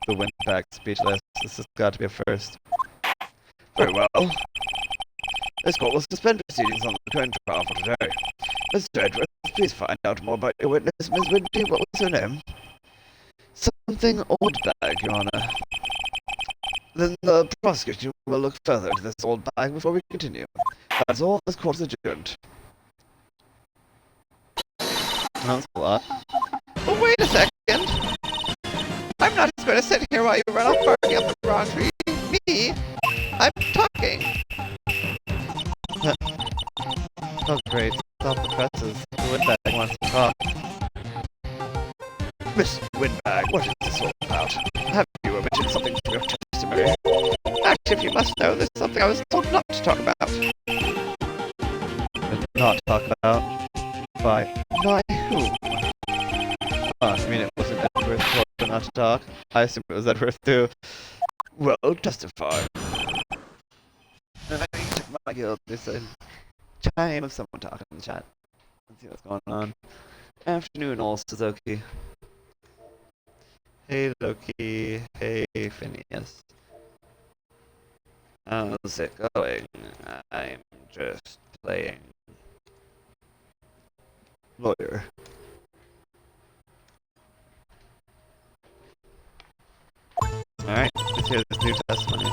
Windbag speechless. This has got to be a first. Very well. This court will suspend proceedings on the current trial for today. Mr. Edgeworth, please find out more about your witness, Ms. Windy. What was her name? Something Oldbag, Your Honor. Then the prosecution will look further into this old bag before we continue. That's all. This court is adjourned. That's a lot. Well, wait a second. I'm not just going to sit here while you run off barking up the wrong tree. Me? I'm talking. Oh great, stop the presses. The Windbag wants to talk. Miss Windbag, what is this all about? Have you omitted something from your testimony? Actually, if you must know, this is something I was told not to talk about. Not talk about. By who? I mean, it wasn't Edward's told not to talk. I assume it was Edward too. Well, testify. My guild, they said, time of someone talking in the chat. Let's see what's going on. Afternoon, all Suzuki. Hey, Loki. Hey, Phineas. How's it going? I'm just playing. Lawyer. Alright, let's hear this new testimony.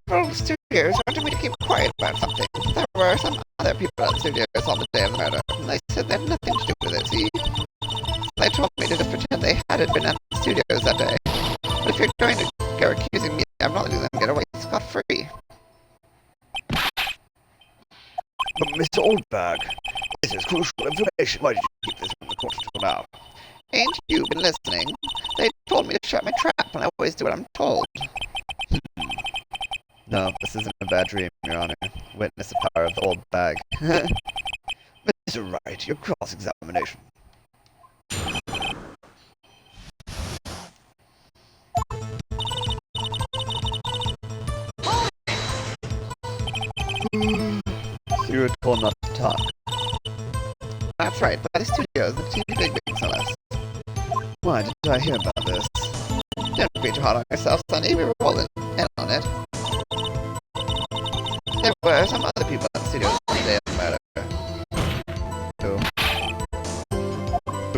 Several studios wanted me to keep quiet about something. There were some other people at the studios on the day of the murder, and they said they had nothing to do with it, see? They told me to just pretend they hadn't been at the studios that day. But if you're going to go accusing me, I'm not letting them get away scot-free. But Miss Oldbag, this is crucial information. Why did you keep this from the court until now? Ain't you been listening? They told me to shut my trap, and I always do what I'm told. No, this isn't a bad dream, Your Honor. Witness the power of the old bag. Mr. Wright, your cross-examination. So you were told not to talk. That's right, by the studios, the TV bigwigs tell us. Why did I hear about this? Don't be too hard on yourself, Sonny. We were all in on it. There were some other people at the studios on the day of the murder.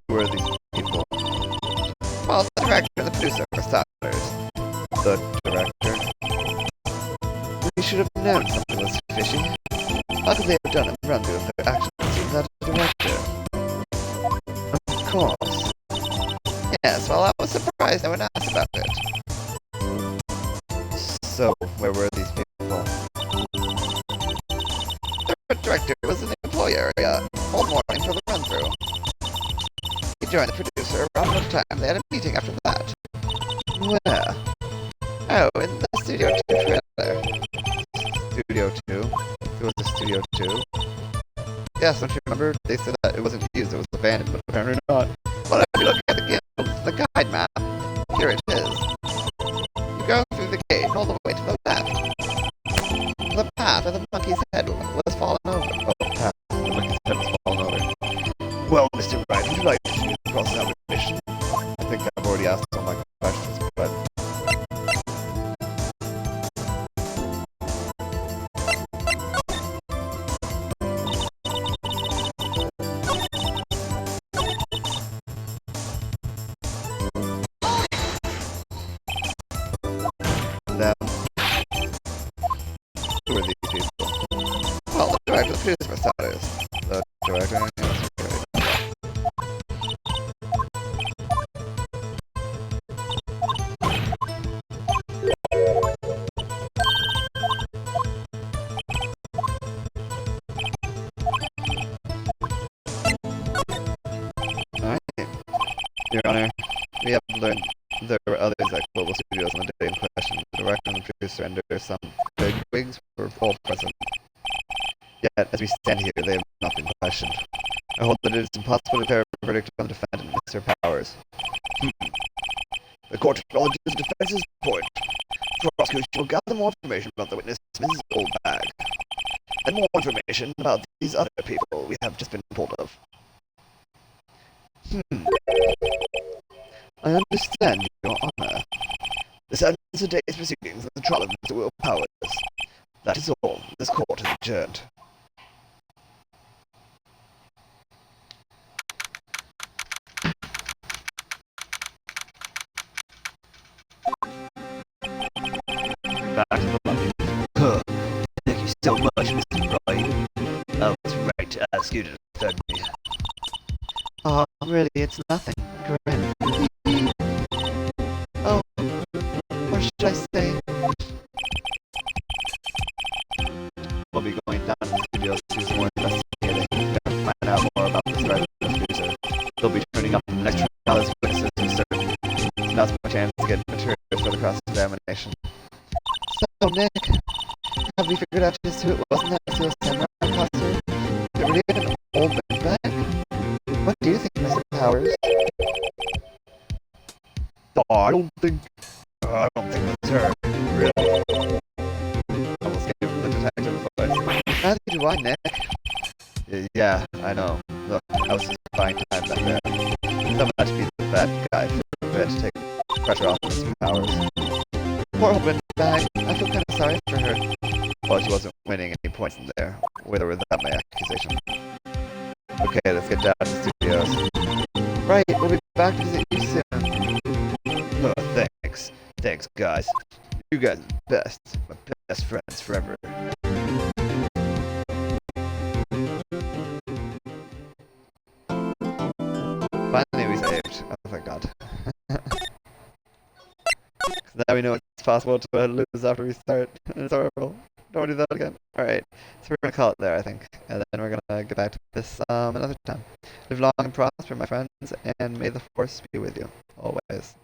Who were these people? Well, the director and the producer for starters. The director? We should have known something was fishy. How could they have done a run-through of their action scenes without a director? Of course. Yes, well, I was surprised no one asked about it. So, where were these people? The director was in the employee area all morning for the run-through. He joined the producer around lunchtime. They had a meeting after that. Where? Oh, in the Studio 2 trailer. Studio 2? It was a Studio 2? Yes, don't you remember? They said that it wasn't used, it was abandoned, but apparently not. Well, if you look at the guide map, here it is. You go through the gate all the way to the left. The path where the monkey's head was fallen over. Oh, path. The monkey's head was fallen over. Well, Mr. Wright, would you like to use the cross-examination? I think I've already asked all my questions, but... Them. Who are these people? Well, the director, the producer for starters. The director? Yes, Alright. Your Honor, we have learned there were others at Global Studios on the day in question. The director and the producer and there are some big wigs were all present. Yet, as we stand here, they have not been questioned. I hold that it is impossible to declare a verdict on the defendant, Mr. Powers. The court acknowledges the defense's point. The prosecution will gather more information about the witness, Mrs. Oldbag, and more information about these other people we have just been told of. I understand, Your Honor. This ends today's proceedings in the trial of Mr. Will Powers. That is all. This court is adjourned. Back to the lobby. Thank you so much, Mr. Wright. I was right to ask you to defend me. Oh, really, it's nothing. Grin. Oh, or should I say? We'll be going down to the studios to do some more investigating and find out more about this director and producer. good actress to it, wasn't that? So samurai costume. Get rid of an old man bag. What do you think, Mr. Powers? Oh, I don't think that's her. Really. Almost gave him the detective voice. Neither do I, Nick. Yeah, I know. Look, I was just buying time back there. Someone had to be the bad guy for a bit to take pressure off Mr. Powers. Poor old Brenda bag. I feel kind of sorry for her. Well, she wasn't winning any points in there, with or without my accusation. Okay, let's get down to the studios. Right, we'll be back to visit you soon. Oh, thanks. Thanks, guys. You guys are the best. My best friends forever. Finally, we saved. Oh, thank God. Now we know it's possible to lose after we start. It's horrible. Don't do that again. Alright, so we're gonna call it there, I think. And then we're gonna get back to this another time. Live long and prosper, my friends, and may the force be with you, always.